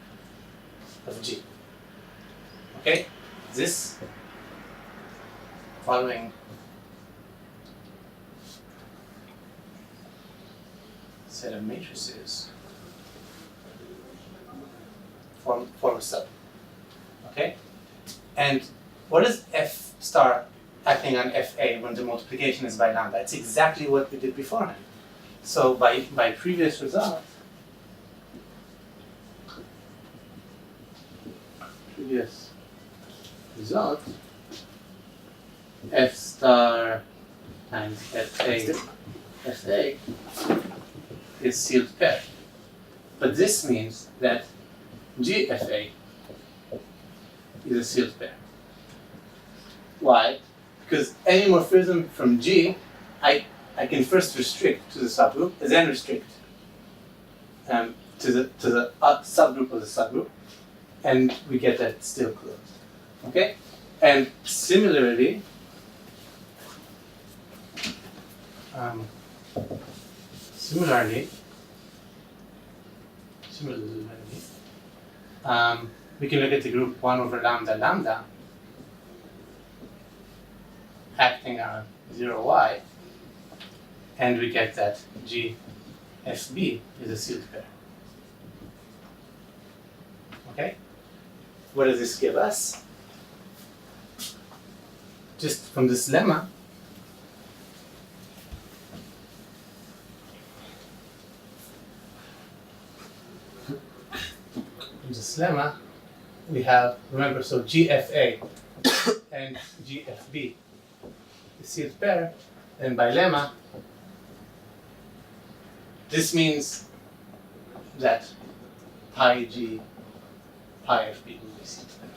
of G. Okay, this following set of matrices form a subgroup. Okay? And what is F star acting on FA when the multiplication is by lambda? It's exactly what we did beforehand. So by previous result, F star times FA is sealed pair. But this means that GFA is a sealed pair. Why? Because any morphism from G, I can first restrict to the subgroup, and then restrict to the subgroup of the subgroup, and we get that it's still closed. Okay? And similarly, we can look at the group 1 over lambda lambda acting on 0y, and we get that GFB is a sealed pair. Okay? What does this give us? Just from this lemma, we have, remember, so GFA and GFB is sealed pair, and by lemma, this means that pi G, pi FB will be sealed pair.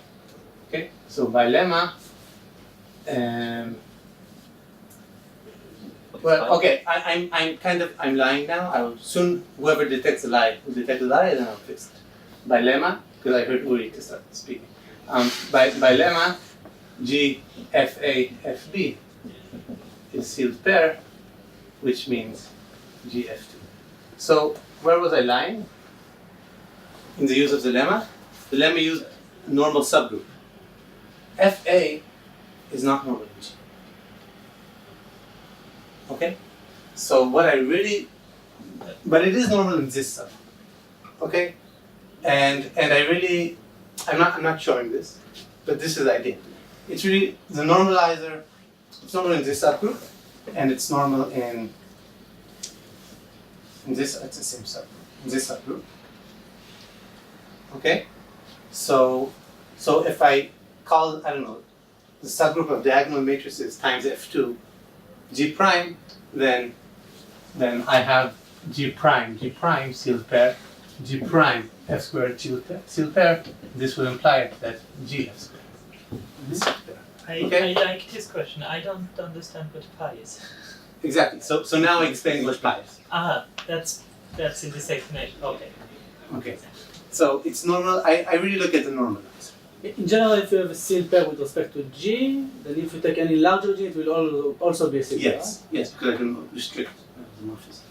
Okay, so by lemma, well, okay, I'm lying now. I will soon, whoever detects a lie will detect a lie, and then I'll fix it. By lemma, because I heard Uri to start speaking. By lemma, GFA-FB is sealed pair, which means GF2. So where was I lying? In the use of the lemma? The lemma used normal subgroup. FA is not normal in G. Okay? So what I really, but it is normal in this subgroup. Okay? And I'm not showing this, but this is the idea. It's really the normalizer. It's normal in this subgroup, and it's normal in this. It's the same subgroup. In this subgroup. Okay. So if I call, I don't know, the subgroup of diagonal matrices times F2 G prime, then I have G prime sealed pair, G prime F squared sealed pair. This will imply that G F squared is sealed pair. I like this question. I don't understand what pi is. Exactly. So now I explain what pi is. Ah, that's in this explanation. Okay. Okay. So it's normal. I really look at the normalizer. In general, if you have a sealed pair with respect to G, then if you take any larger G, it will also be a sealed pair. Yes, yes, because I can restrict the morphism.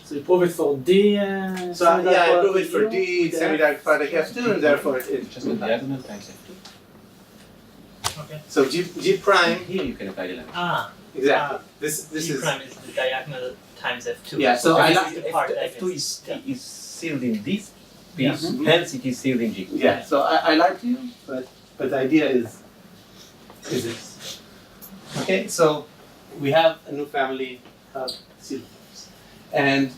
So you prove it for D. I prove it for D, semi-direct product F2, and therefore it's just a diagonal times F2. Okay. So G prime. Here you can apply the lemma. Ah. Exactly. This G is prime is the diagonal times F2. Yeah. So I like F2 is sealed in this piece, hence it is sealed in G. Yeah. So I like you, but the idea is this. Okay. So we have a new family of sealed pairs, and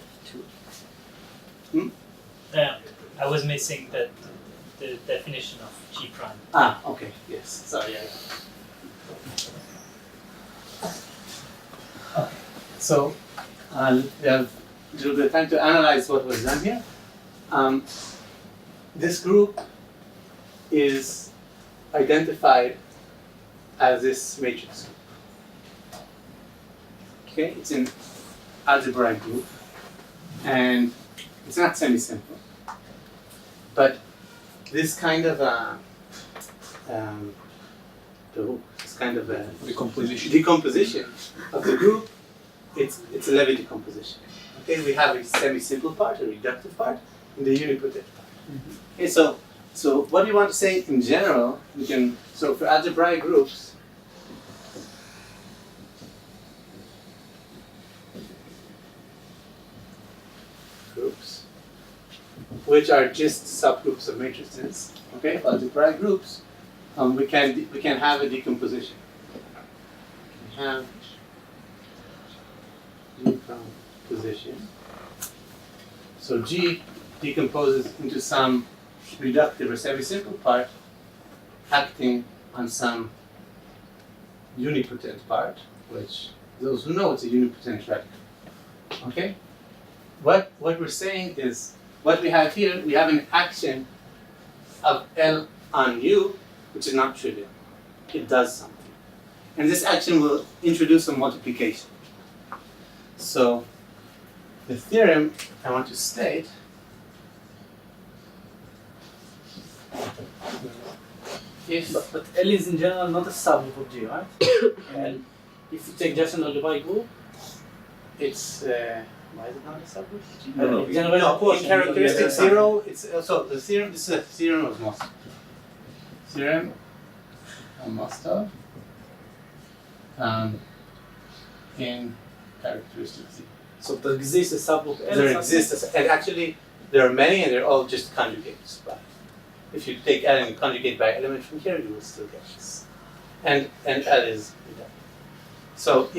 I was missing the definition of G prime. Ah. Okay. Yes. Sorry. Okay. So we have a little bit of time to analyze what was done here. This group is identified as this matrix group. Okay, it's an algebraic group, and it's not semi-simple, but this kind of decomposition of the group, it's a Levy decomposition. Okay, we have a semi-simple part, a reductive part, and the unipotent part. Okay, so what do you want to say in general? We can, so for algebraic groups, which are just subgroups of matrices. Okay, of algebraic groups, we can have a decomposition. We have decomposition. So G decomposes into some reductive or semi-simple part acting on some unipotent part, which those who know it's a unipotent radical. Okay? What we're saying is, what we have here, we have an action of L on U, which is not trivial. It does something. And this action will introduce some multiplication. So the theorem I want to state But L is in general not a subgroup of G, right? And if you take just an algebraic group, it's why is it not a subgroup? Generally, in characteristic zero, it's also the theorem. This is a theorem of Mostov. Theorem of Mostov in characteristic zero. So there exists a subgroup L. There exists, and actually there are many, and they're all just conjugates. But if you take L and conjugate by element from here, you will still get this. And L is reductive. So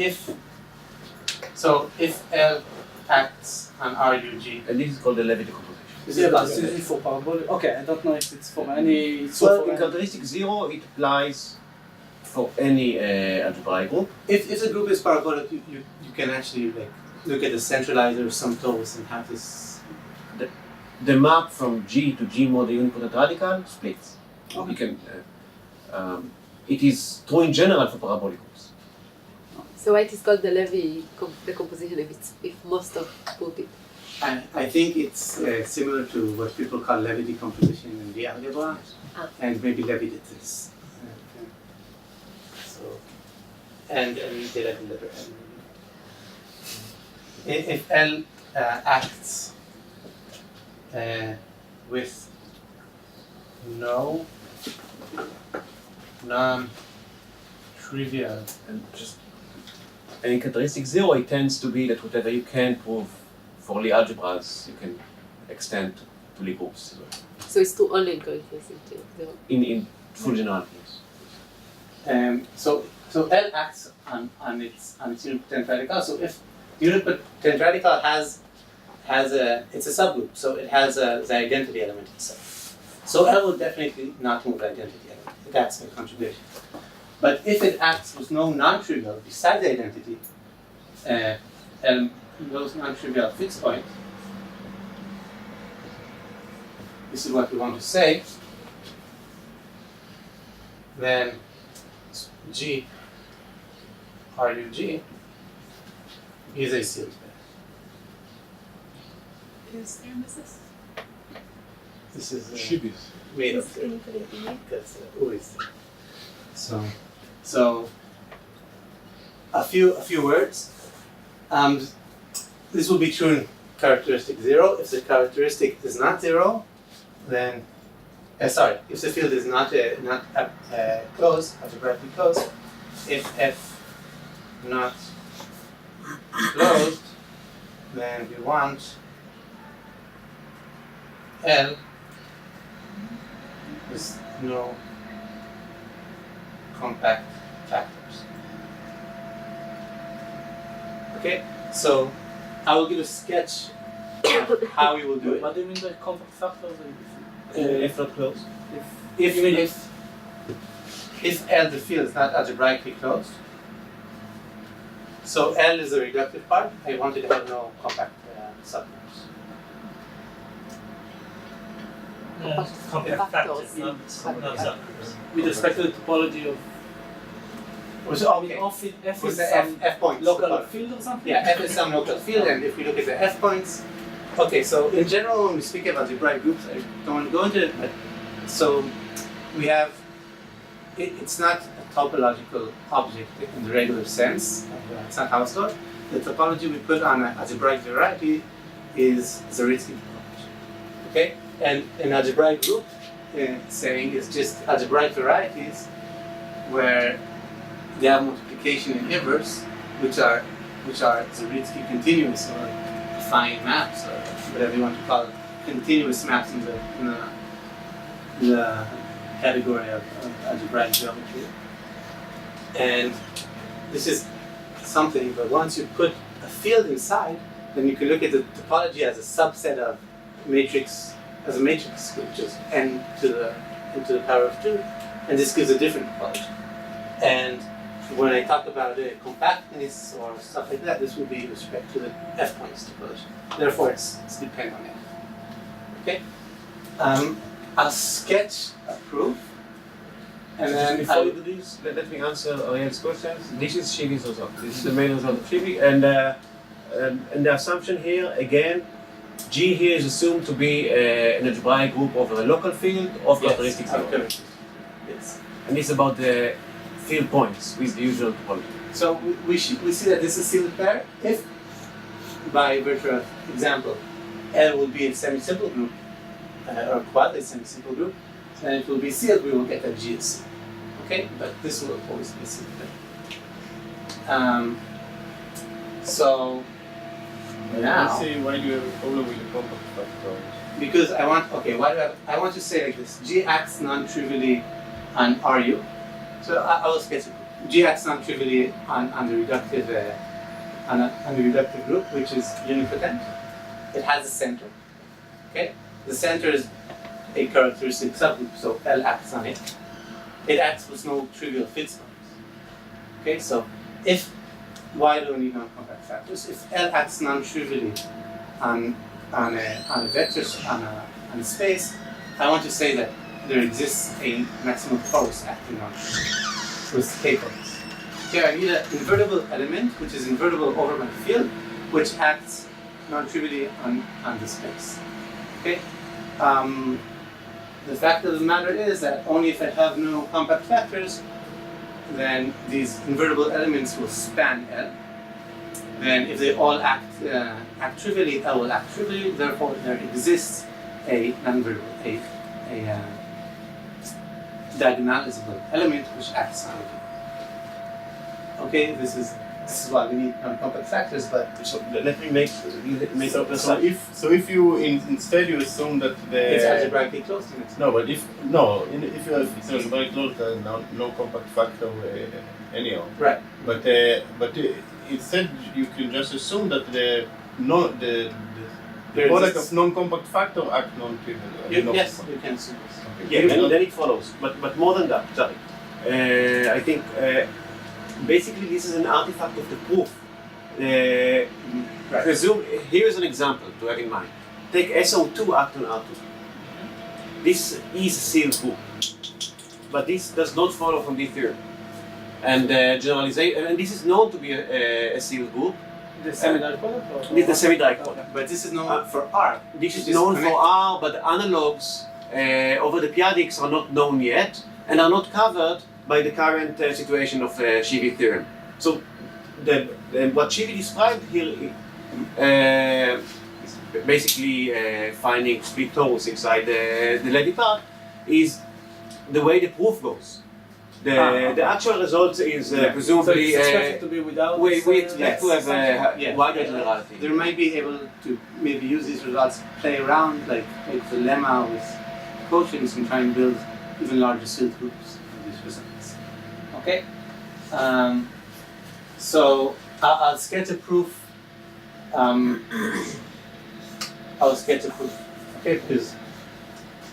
if L acts on RUG, And this is called the Levy decomposition. Is it usually for parabolic? Okay, I don't know if it's for any. Well, in characteristic zero, it applies for any algebraic group. if the group is parabolic, you can actually like look at the centralizer sum totals and have this. The map from G to G mod the unipotent radical splits. Okay. You can. It is true in general for parabolic groups. So why it is called the Levy decomposition if most of put it? I think it's similar to what people call Levy decomposition in the algebra, and maybe Levy did this. So, and we did it in letter L. If L acts with no non-trivial And in characteristic zero, it tends to be that whatever you can prove for Lie algebras, you can extend to Lie groups as well. So it's true only in characteristic zero. In full generalities. So L acts on its unipotent radical. So if the unipotent radical it's a subgroup, so it has the identity element itself. So L will definitely not move the identity element. That's the contribution. But if it acts with no non-trivial beside the identity, and those non-trivial fixed point, this is what we want to say, then G, RUG, is a sealed pair. Whose theorem is this? This is Shibis. made of theorem. That's always there. So a few words. This will be true in characteristic zero. If the characteristic is not zero, then if the field is not closed, algebraically closed, if F not closed, then we want L with no compact factors. Okay, so I will give a sketch of how we will do it. What do you mean by compact factors? If not closed. If L, the field, is not algebraically closed, so L is the reductive part, I wanted to have no compact subgroups. Compact factors, Factors. not subgroups. With respect to the topology of F With is the some F points. local field or something? Yeah, F is some local field, and if we look at the F points, okay, so in general, when we speak of algebraic groups, I don't want to go into it, but so we have, it's not a topological object in the regular sense, it's not Hausdorff. The topology we put on an algebraic variety is Zariski topology, okay? And an algebraic group saying is just algebraic varieties where they have multiplication in inverse, which are Zariski continuous or affine maps or whatever you want to call it. continuous maps in the category of algebraic geometry. And this is something, but once you put a field inside, then you can look at the topology as a subset of matrix, as a matrix, which is n to the power of 2, and this gives a different topology. And when I talk about compactness or stuff like that, this will be with respect to the f points topology. Therefore, it's dependent on f. Okay. I'll sketch a proof, and then before you do this, let me answer Ariel's questions. This is Shivi's result. This is the main result of Shivi, and the assumption here again, G here is assumed to be an algebraic group over a local field of characteristics. Yes. And it's about the field points with the usual topology. So we see that this is sealed pair if, by virtue of example, L will be a semi-simple group or quasi-semi-simple group, then it will be sealed. We will get that G is sealed. Okay, but this will always be sealed pair. So now, Let's say why do you have a problem with the compact factor? because I want I want to say like this: G acts non-trivially on RU. So I will sketch it. G acts non-trivially on the reductive on the reductive group, which is unipotent. It has a center. Okay, the center is a characteristic subgroup, so L acts on it. It acts with no trivial Fitzpoints. Okay, so why do we need non-compact factors? If L acts non-trivially on a vector on a space, I want to say that there exists a maximum force acting on it with K points. Okay, I need an invertible element which is invertible over my field, which acts non-trivially on the space. Okay. The fact of the matter is that only if I have no compact factors, then these invertible elements will span L. Then if they all act trivially, L will act trivially. Therefore, there exists a non-invertible, a diagonalizable element which acts on it. Okay, this is why we need non-compact factors. But so let me make so if you instead you assume that it's algebraically close to it. No, but if you have it's algebraically close, then no compact factor anyhow. Right. But instead you can just assume that the product of non-compact factor act non-trivial. Yes, you can assume this. Yeah, then it follows. But more than that, sorry. I think basically this is an artifact of the proof. Presume, here is an example to have in mind. Take SO2 act on R2. This is a sealed group. But this does not follow from this theorem. And generalization, and this is known to be a sealed group. The semi-direct product? This is the semi-direct product. But this is known for R. This is known for R, but the analogs over the p-adics are not known yet and are not covered by the current situation of Shivi theorem. So what Shivi described here is basically finding split torus inside the Leibtag is the way the proof goes. The actual result is presumably so it's expected to be without we expect to have a wider generality. They might be able to maybe use these results, play around like the lemma with quotients and try and build even larger sealed groups of these results. Okay? So I'll sketch a proof. I'll sketch a proof. Okay, because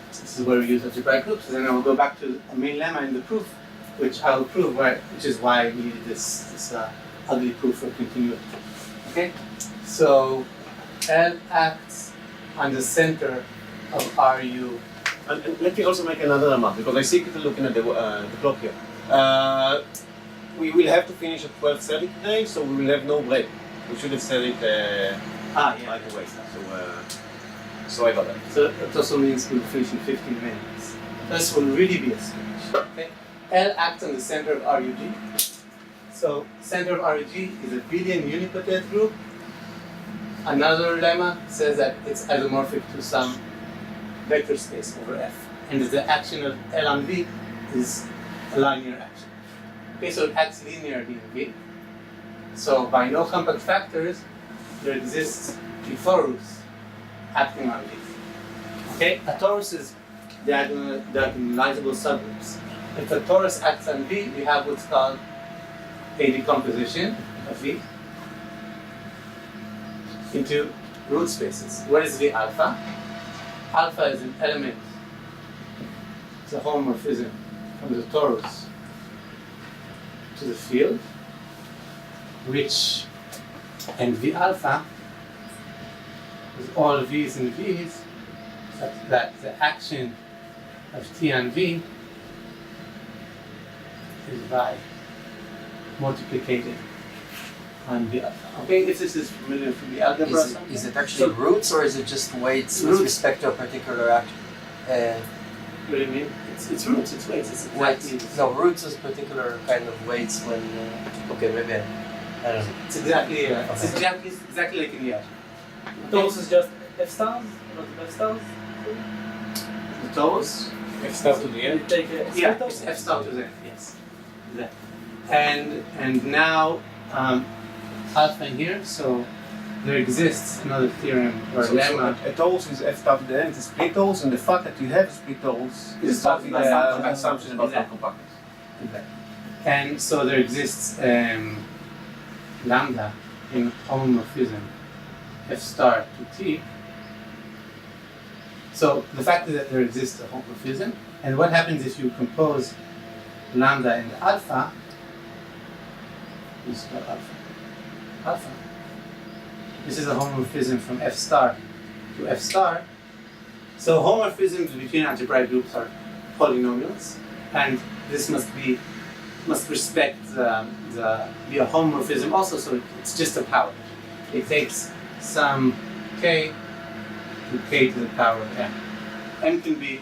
this is where we use algebraic groups, and then I will go back to the main lemma in the proof, which I will prove, which is why we needed this ugly proof for continuity. Okay? So L acts on the center of RU. And let me also make another remark, because I see people looking at the clock here. We will have to finish at 12:30 today, so we will have no break. We should have said it right away. So sorry about that. So it also means we'll finish in 15 minutes. This will really be a sketch. Okay? L acts on the center of RUG. So center of RUG is a Billian unipotent group. Another lemma says that it's isomorphic to some vector space over F. And the action of L on V is a linear action. Okay, so it acts linearly in V. So by no compact factors, there exists a torus acting on V. Okay, a torus is diagonalizable subgroups. If a torus acts on V, we have what's called a decomposition of V into root spaces. What is V alpha? Alpha is an element, it's a homomorphism from the torus to the field, and V alpha is all V's and V's, such that the action of T on V is by multiplicated on V alpha. Okay, if this is familiar from the algebra. Is it actually roots or is it just weights with respect to a particular action? What do you mean? It's roots, it's weights, it's exactly. No, roots is particular kind of weights when. Okay, maybe I don't know. It's exactly, it's exactly like in the algebra. Torus is just F stars, not F stars. The torus. F star to the end. Take Yeah, it's F star to the end. Yes. Exactly. And now alpha in here, so there exists another theorem or lemma. A torus is F star to the end, it's a split torus, and the fact that you have a split torus is something that assumption about non-compactness. Exactly. And so there exists lambda in homomorphism F star to T. So the fact is that there exists a homomorphism, and what happens if you compose lambda and alpha? This is called alpha. Alpha. This is a homomorphism from F star to F star. So homomorphisms between algebraic groups are polynomials, and this must respect be a homomorphism also. So it's just a power. It takes some k to k to the power of m. M can be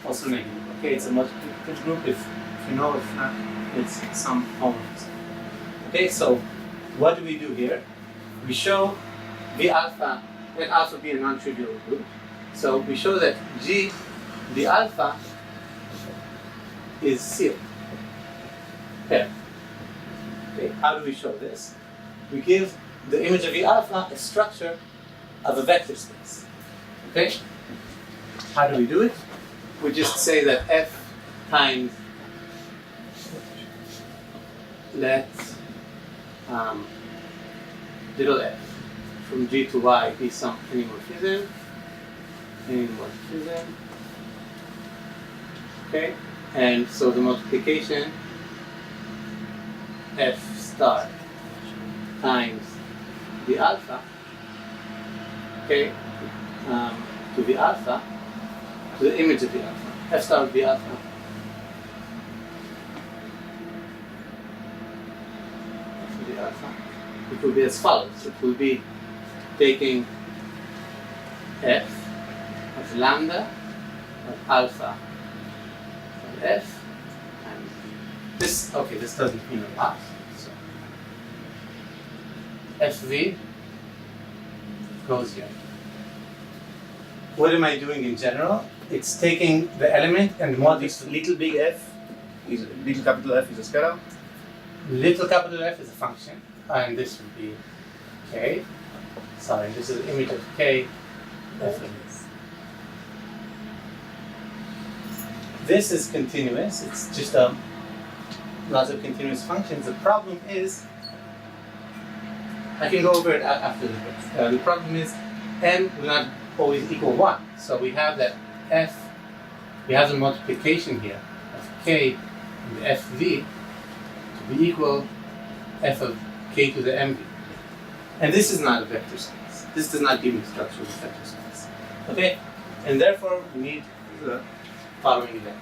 also negative. Okay, it's a multiplicative group. If you know, if not, it's some homomorphism. Okay, so what do we do here? We show V alpha, let alpha be a non-trivial group. So we show that G, V alpha, is sealed. There. Okay, how do we show this? We give the image of V alpha a structure of a vector space. Okay? How do we do it? We just say that F times let little f from G to Y be some anymorphism. Okay? And so the multiplication F star times the alpha, okay, to the alpha, to the image of the alpha. F star would be alpha. To the alpha. It will be as follows. It will be taking F of lambda of alpha of F, and this, okay, this doesn't mean a lot. So FV goes here. What am I doing in general? It's taking the element and multiplying. Little big f is little capital F is a scalar. Little capital F is a function, and this would be k. Sorry, this is the image of k. F of this. This is continuous. It's just lots of continuous functions. The problem is, I can go over it after the break. The problem is, m will not always equal 1. So we have that f, we have the multiplication here of k and the fv to be equal f of k to the mv. And this is not a vector space. This does not give me the structure of a vector space. Okay? And therefore we need the following event.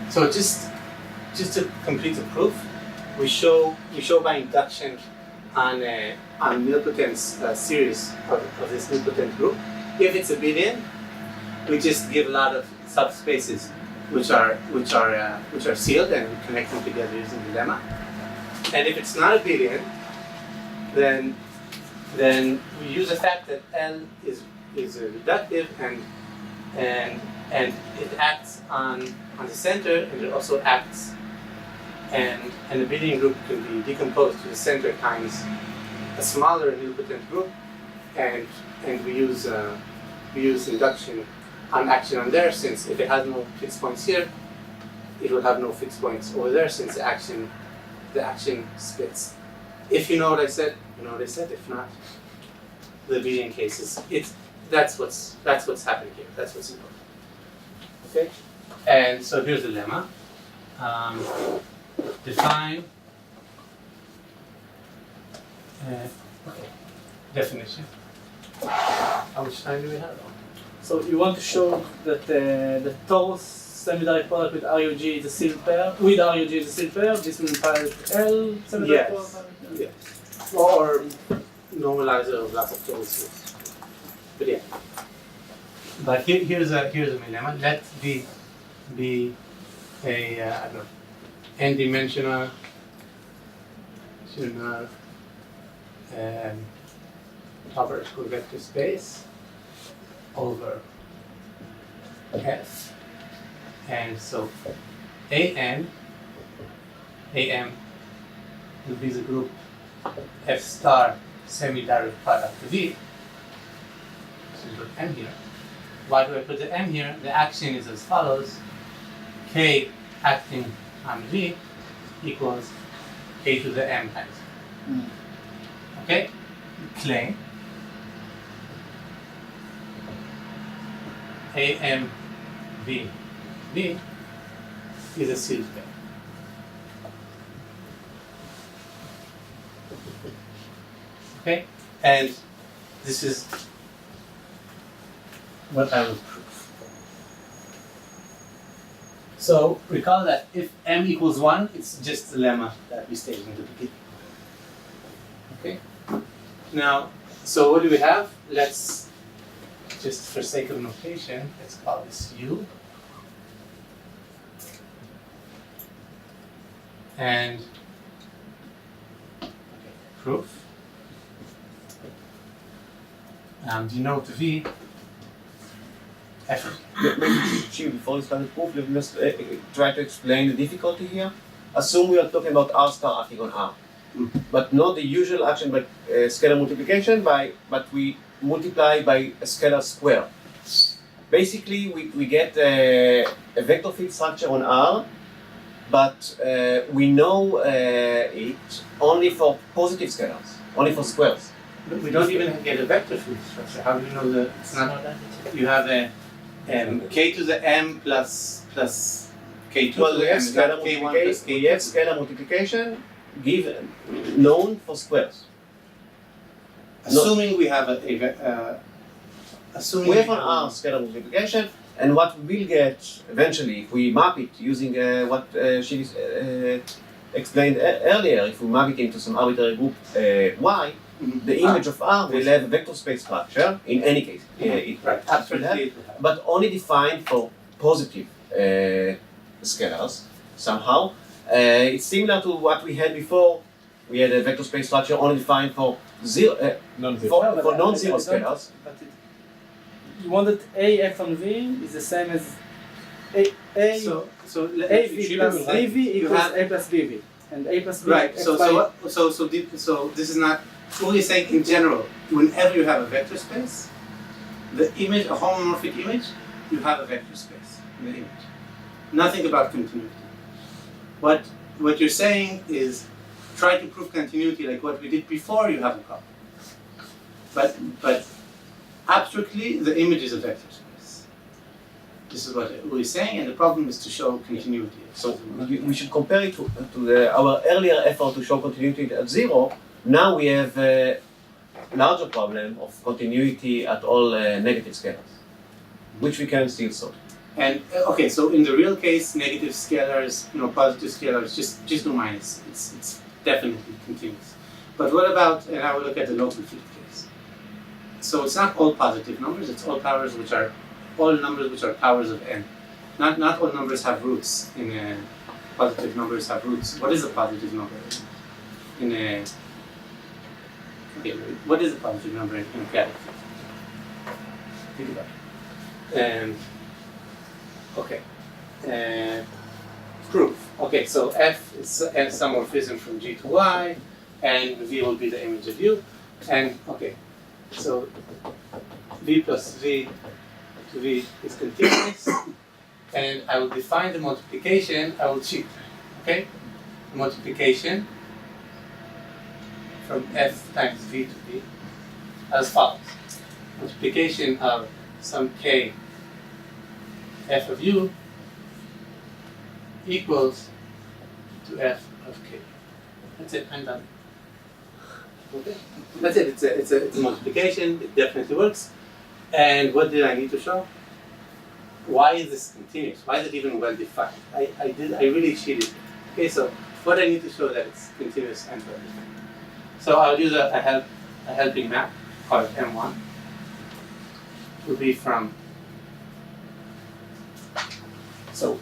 So just to complete the proof, we show by induction on nilpotent's series of this nilpotent group. If it's abelian, we just give a lot of subspaces which are sealed and we connect them together using the lemma. And if it's not abelian, then we use the fact that L is reductive and it acts on the center, and it also acts, and an abelian group can be decomposed to the center times a smaller nilpotent group, and we use we use induction on action on there, since if it has no fixed points here, it will have no fixed points over there, since the action splits. If you know what I said, you know what I said. If not, the Bayesian cases, that's what's happening here. That's what's important. Okay, and so here's the lemma. Define. Okay. Definition. How much time do we have? So you want to show that the torus semi-direct product with RUG is a seal pair. With RUG is a seal pair. This will imply that L semi-direct product. Yes. Or normalizer of lots of torus. But yeah. But here's a main lemma. Let V be a I don't know, n-dimensional topological vector space over F, and so AM will be the group F star semi-direct product V. So we put M here. Why do I put the M here? The action is as follows: K acting on V equals K to the M times. Okay? Claim AMV V is a sealed pair. Okay? And this is what I will prove. So recall that if M equals 1, it's just the lemma that we stated in the beginning. Okay? Now, so what do we have? Let's, just for sake of notation, let's call this U. And proof. Denote V. F. Before we start the proof, let me just try to explain the difficulty here. Assume we are talking about R star acting on R. But not the usual action by scalar multiplication, but we multiply by a scalar square. Basically, we get a vector field structure on R, but we know it only for positive scalars, only for squares. But we don't even get a vector field structure. How do you know that it's not? You have a k to the m plus k2 Well, to we the have m, scalar not k1 plus multiplication. We have k2. scalar multiplication given known for squares. Assuming we have assuming We have an R scalar multiplication, and what we will get eventually, if we map it using what she explained earlier, if we map it into some arbitrary group Y, the image of R will have a vector space structure in any case. Right, absolutely. But only defined for positive scalars somehow. It's similar to what we had before. We had a vector space structure only defined for non-zero. for non-zero scalars. You want that A F on V is the same as AV plus AV equals A plus BV, and A plus B. Right. So this is not. Only saying in general, whenever you have a vector space, the image, a homomorphic image, you have a vector space in the image. Nothing about continuity. What you're saying is try to prove continuity like what we did before, you have a problem. But abstractly, the image is a vector space. This is what we're saying, and the problem is to show continuity. So we should compare it to our earlier effort to show continuity at zero. Now we have a larger problem of continuity at all negative scalars, which we can still solve. And okay, so in the real case, negative scalars, positive scalars, just do minus. It's definitely continuous. But what about, and I will look at the local field case. So it's not all positive numbers, it's all numbers which are powers of n. Not all numbers have roots. Positive numbers have roots. What is a positive number? What is a positive number in a chaotic field? Think about it. Proof. Okay, so F is an isomorphism from G to Y, and V will be the image of U. And okay, so V v plus v to v is continuous, and I will define the multiplication. I will cheat. Okay, the multiplication from f times v to v as follows: multiplication of some k f of u equals to f of k. That's it. I'm done. Okay, that's it. It's a multiplication. It definitely works. And what did I need to show? Why is this continuous? Why is it even well defined? I really cheated. Okay, so what I need to show that it's continuous and well defined. So I'll use a helping map called M1. It will be from. So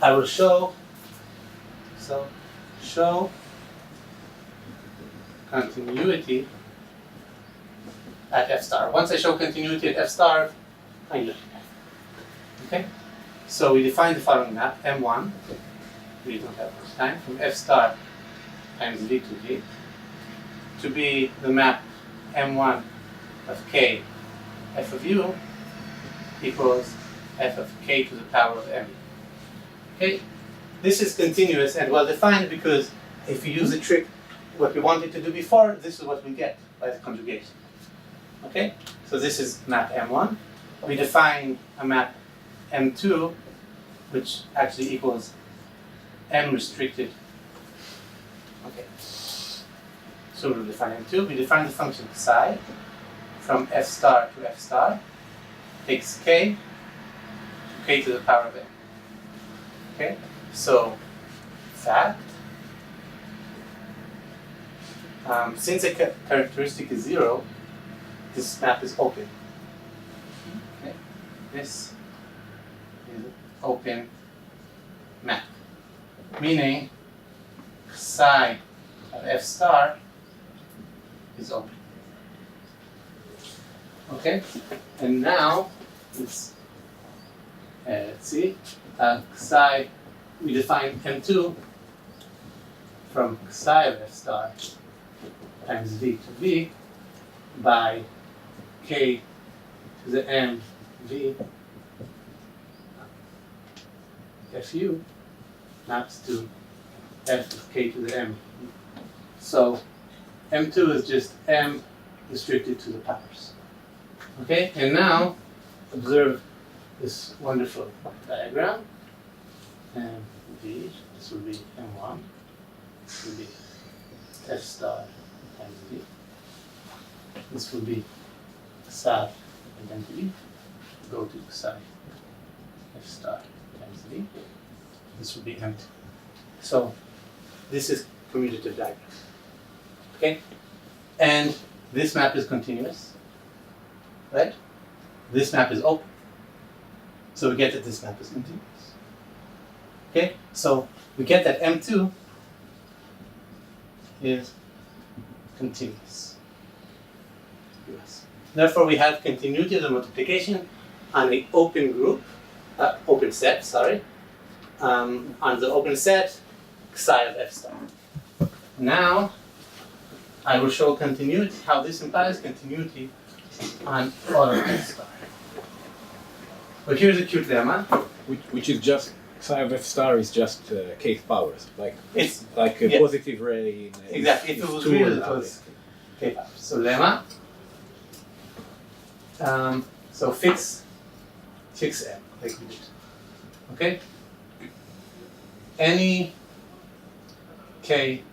I will show. So show continuity at f star. Once I show continuity at f star, I know. Okay? So we define the following map, M1, we don't have much time, from f star times v to v, to be the map M1 of k f of u equals f of k to the power of m. Okay? This is continuous and well defined because if you use the trick, what we wanted to do before, this is what we get by the conjugation. Okay? So this is map M1. We define a map M2, which actually equals M restricted. Okay. So we'll define M2. We define the function psi from f star to f star takes k to k to the power of m. Okay? So, fact, since a characteristic is 0, this map is open. Okay? This is an open map, meaning psi of f star is open. Okay? And now, let's see, psi, we define M2 from psi of f star times v to v by k to the m v fu maps to f of k to the m. So M2 is just m restricted to the powers. Okay, and now observe this wonderful diagram. And v, this will be M1, this will be f star times v. This will be psi identity, go to psi f star times v. This will be empty. So this is commutative diagram. Okay? And this map is continuous, right? This map is open. So we get that this map is continuous. Okay, so we get that M2 is continuous. Yes. Therefore, we have continuity of the multiplication on the open group, open set, sorry. On the open set, psi of f star. Now, I will show continuity, how this implies continuity on all of f star. But here's a cute lemma. Which is just psi of f star is just kth powers, like it's like a positive ray. Exactly. If it was real, it was k powers. So lemma. So fix m like we did. Okay. Any k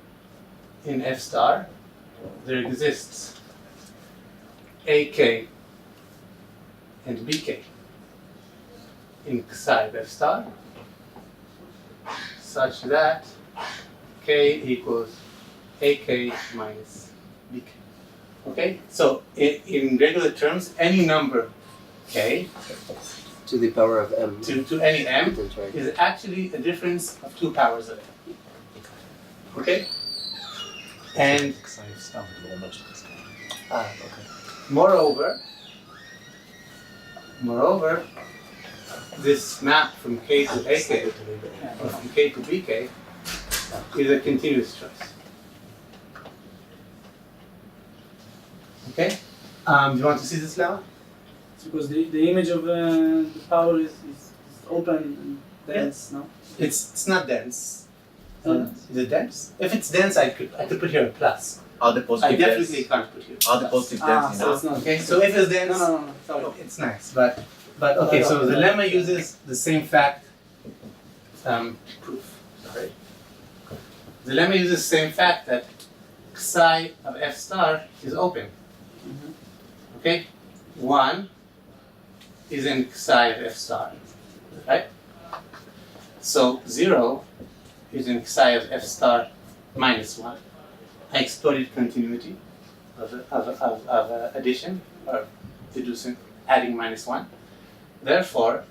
in f star, there exists ak and bk in psi of f star, such that k equals ak minus bk. Okay, so in regular terms, any number k to the power of m to any m is actually a difference of 2 powers of m. Okay, and moreover, this map from k to ak or from k to bk is a continuous choice. Okay? Do you want to see this lemma? It's because the image of the power is open and dense, no? It's not dense. Uh, Is it dense? If it's dense, I could put here a plus. Are the I positive definitely dense? can't put here. Are the positive dense so enough? it's not. Okay, so if it's dense, No. so it's nice, but okay. So the lemma uses the same fact proof. Sorry. The lemma uses the same fact that psi of f star is open. Okay, 1 is in psi of f star, right? So 0 is in psi of f star minus 1. I exploited continuity of addition or deducing, adding minus 1. Therefore,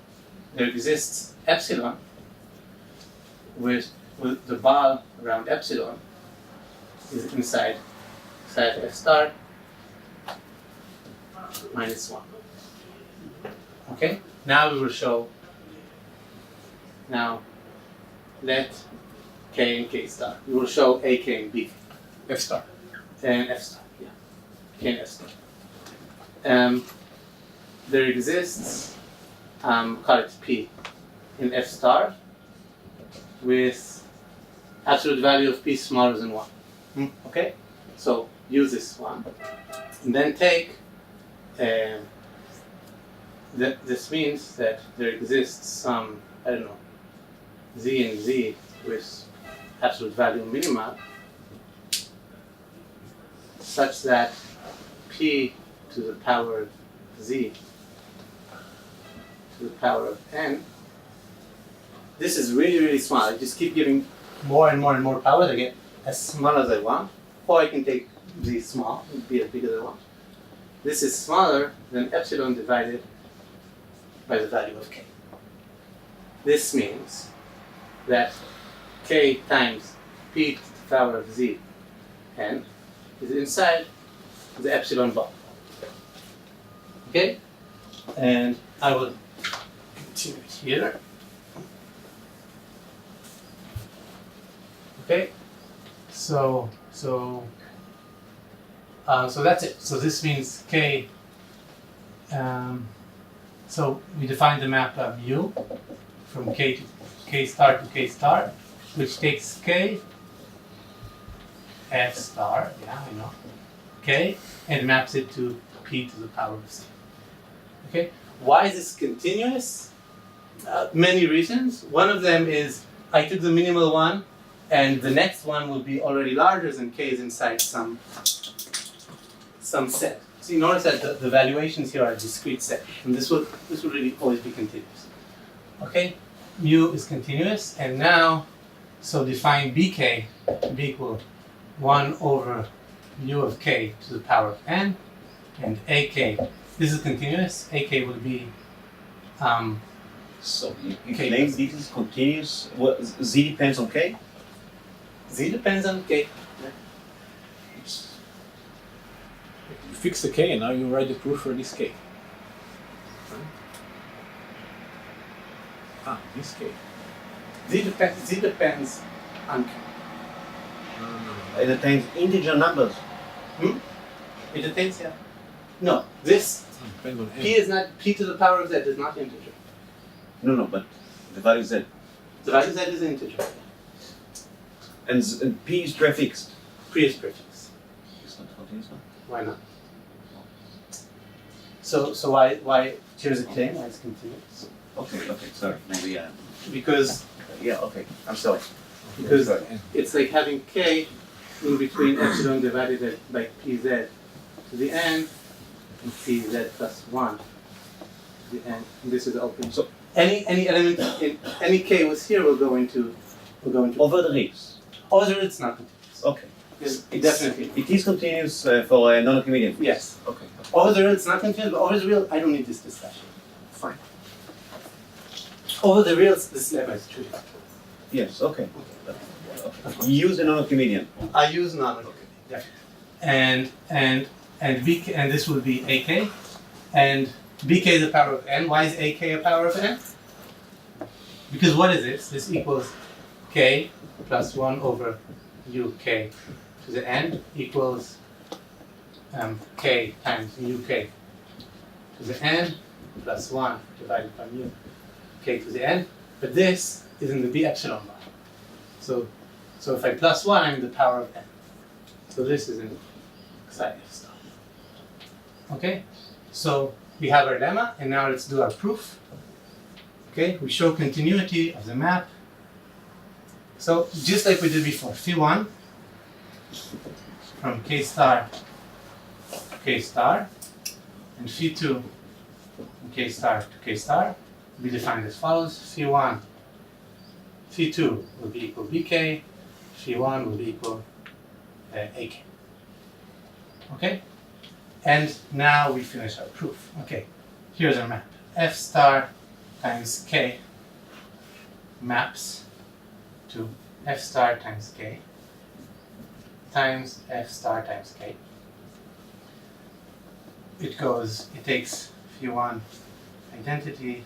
there exists epsilon with the ball around epsilon is inside f star minus 1. Okay? Now we will show, now let k and k star. We will show a, k, and b. F star. And f star, yeah. K and f star. There exists, call it p, in f star with absolute value of p smaller than 1. Okay? So use this one. And then take, this means that there exists some, I don't know, z and z with absolute value minima such that p to the power of z to the power of n. This is really, really small. I just keep giving more and more and more powers. I get as small as I want, or I can take z small and be as big as I want. This is smaller than epsilon divided by the value of k. This means that k times p to the power of z n is inside the epsilon ball. Okay? And I will continue it here. Okay? So that's it. So this means k. So we define the map of u from k star to k star, which takes k, f star, yeah, I know, k, and maps it to p to the power of c. Okay, why is this continuous? Many reasons. One of them is I took the minimal one, and the next one will be already larger than k is inside some set. So you notice that the valuations here are a discrete set, and this will really always be continuous. Okay, mu is continuous, and now, so define bk to be equal 1 over mu of k to the power of n, and ak, this is continuous, ak will be So you K claim plus- this is continuous. What, z depends on k. z depends on k. You fix the k and now you write the proof for this k. This k. Z depends on k. It depends integer numbers. It depends, yeah. No, this Depends on p is not p to the power of z is not integer. No, but the value z. The value z is integer. And p is prefixed. P is prefix. It's not continuous now. Why not? So why here's a claim, why it's continuous? Okay, sorry. Maybe Because yeah, okay. I'm sorry. because Sorry. it's like having k in between epsilon divided by pz to the n and pz plus 1 to the n. And this is open. So- any element in any k was here will go into Over the reals. over the root. It's not continuous. Okay. Definitely. It is continuous for a non-Archimedean. Yes. Okay. Over the real it's not continuous, but over the real I don't need this discussion. Fine. Over the reals this lemma is true. Yes. Okay. You use a non-Archimedean. I use non yeah. And bk, and this will be ak, and bk is the power of n. Why is ak a power of n? Because what is this? This equals k plus 1 over uk to the n equals k times uk to the n plus 1 divided by mu k to the n. But this is in the b epsilon bar. So if I plus 1, I'm in the power of n. So this is in psi f star. Okay? So we have our lemma, and now let's do our proof. Okay? We show continuity of the map. So just like we did before, phi1 from k star to k star, and phi2 from k star to k star will be defined as follows. Phi1, phi2 will be equal bk, phi1 will be equal ak. Okay? And now we finish our proof. Okay, here's our map. F star times k maps to f star times k times f star times k. It takes phi1 identity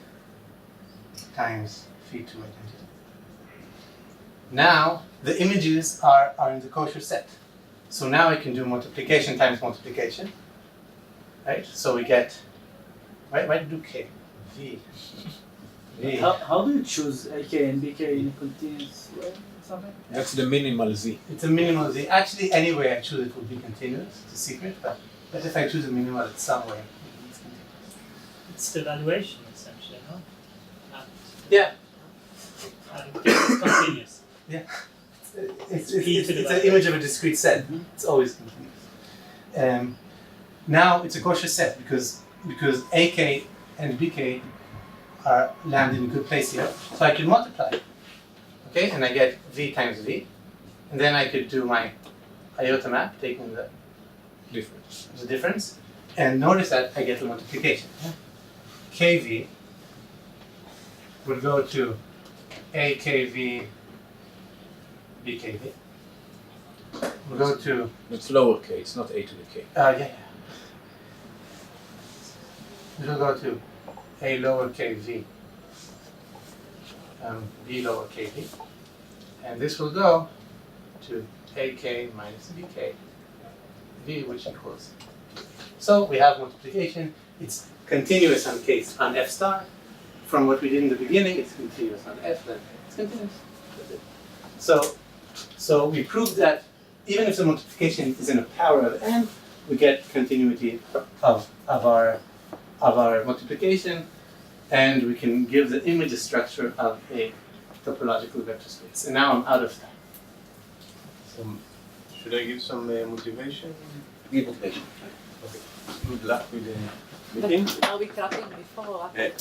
times phi2 identity. Now the images are in the kosher set. So now I can do multiplication times multiplication. Right? So we get, why do k? V. How do you choose AK and BK in a continuous way or something? That's the minimal z. It's a minimal z. Actually, any way I choose it will be continuous. It's a secret, but if I choose a minimal, it's some way. It's continuous. It's the valuation essentially, no? Yeah. It's continuous. Yeah. It's an image of a discrete set. It's always continuous. Now it's a kosher set because AK and BK are land in a good place here. So I can multiply. Okay, and I get V times V. And then I could do my iota map, taking the difference. And notice that I get the multiplication. KV would go to AKV BKV. We'll go to... It's lower k, it's not a to the k. Yeah. We'll go to a lower kv, b lower kv, and this will go to ak minus bk, v, which equals. So we have multiplication. It's continuous on f star. From what we did in the beginning, it's continuous on f, then it's continuous. So we proved that even if the multiplication is in a power of n, we get continuity of our multiplication, and we can give the image structure of a topological vector space. And now I'm out of time. So, should I give some motivation? Give motivation. Okay. Good luck with the But meeting. are we clapping before or after?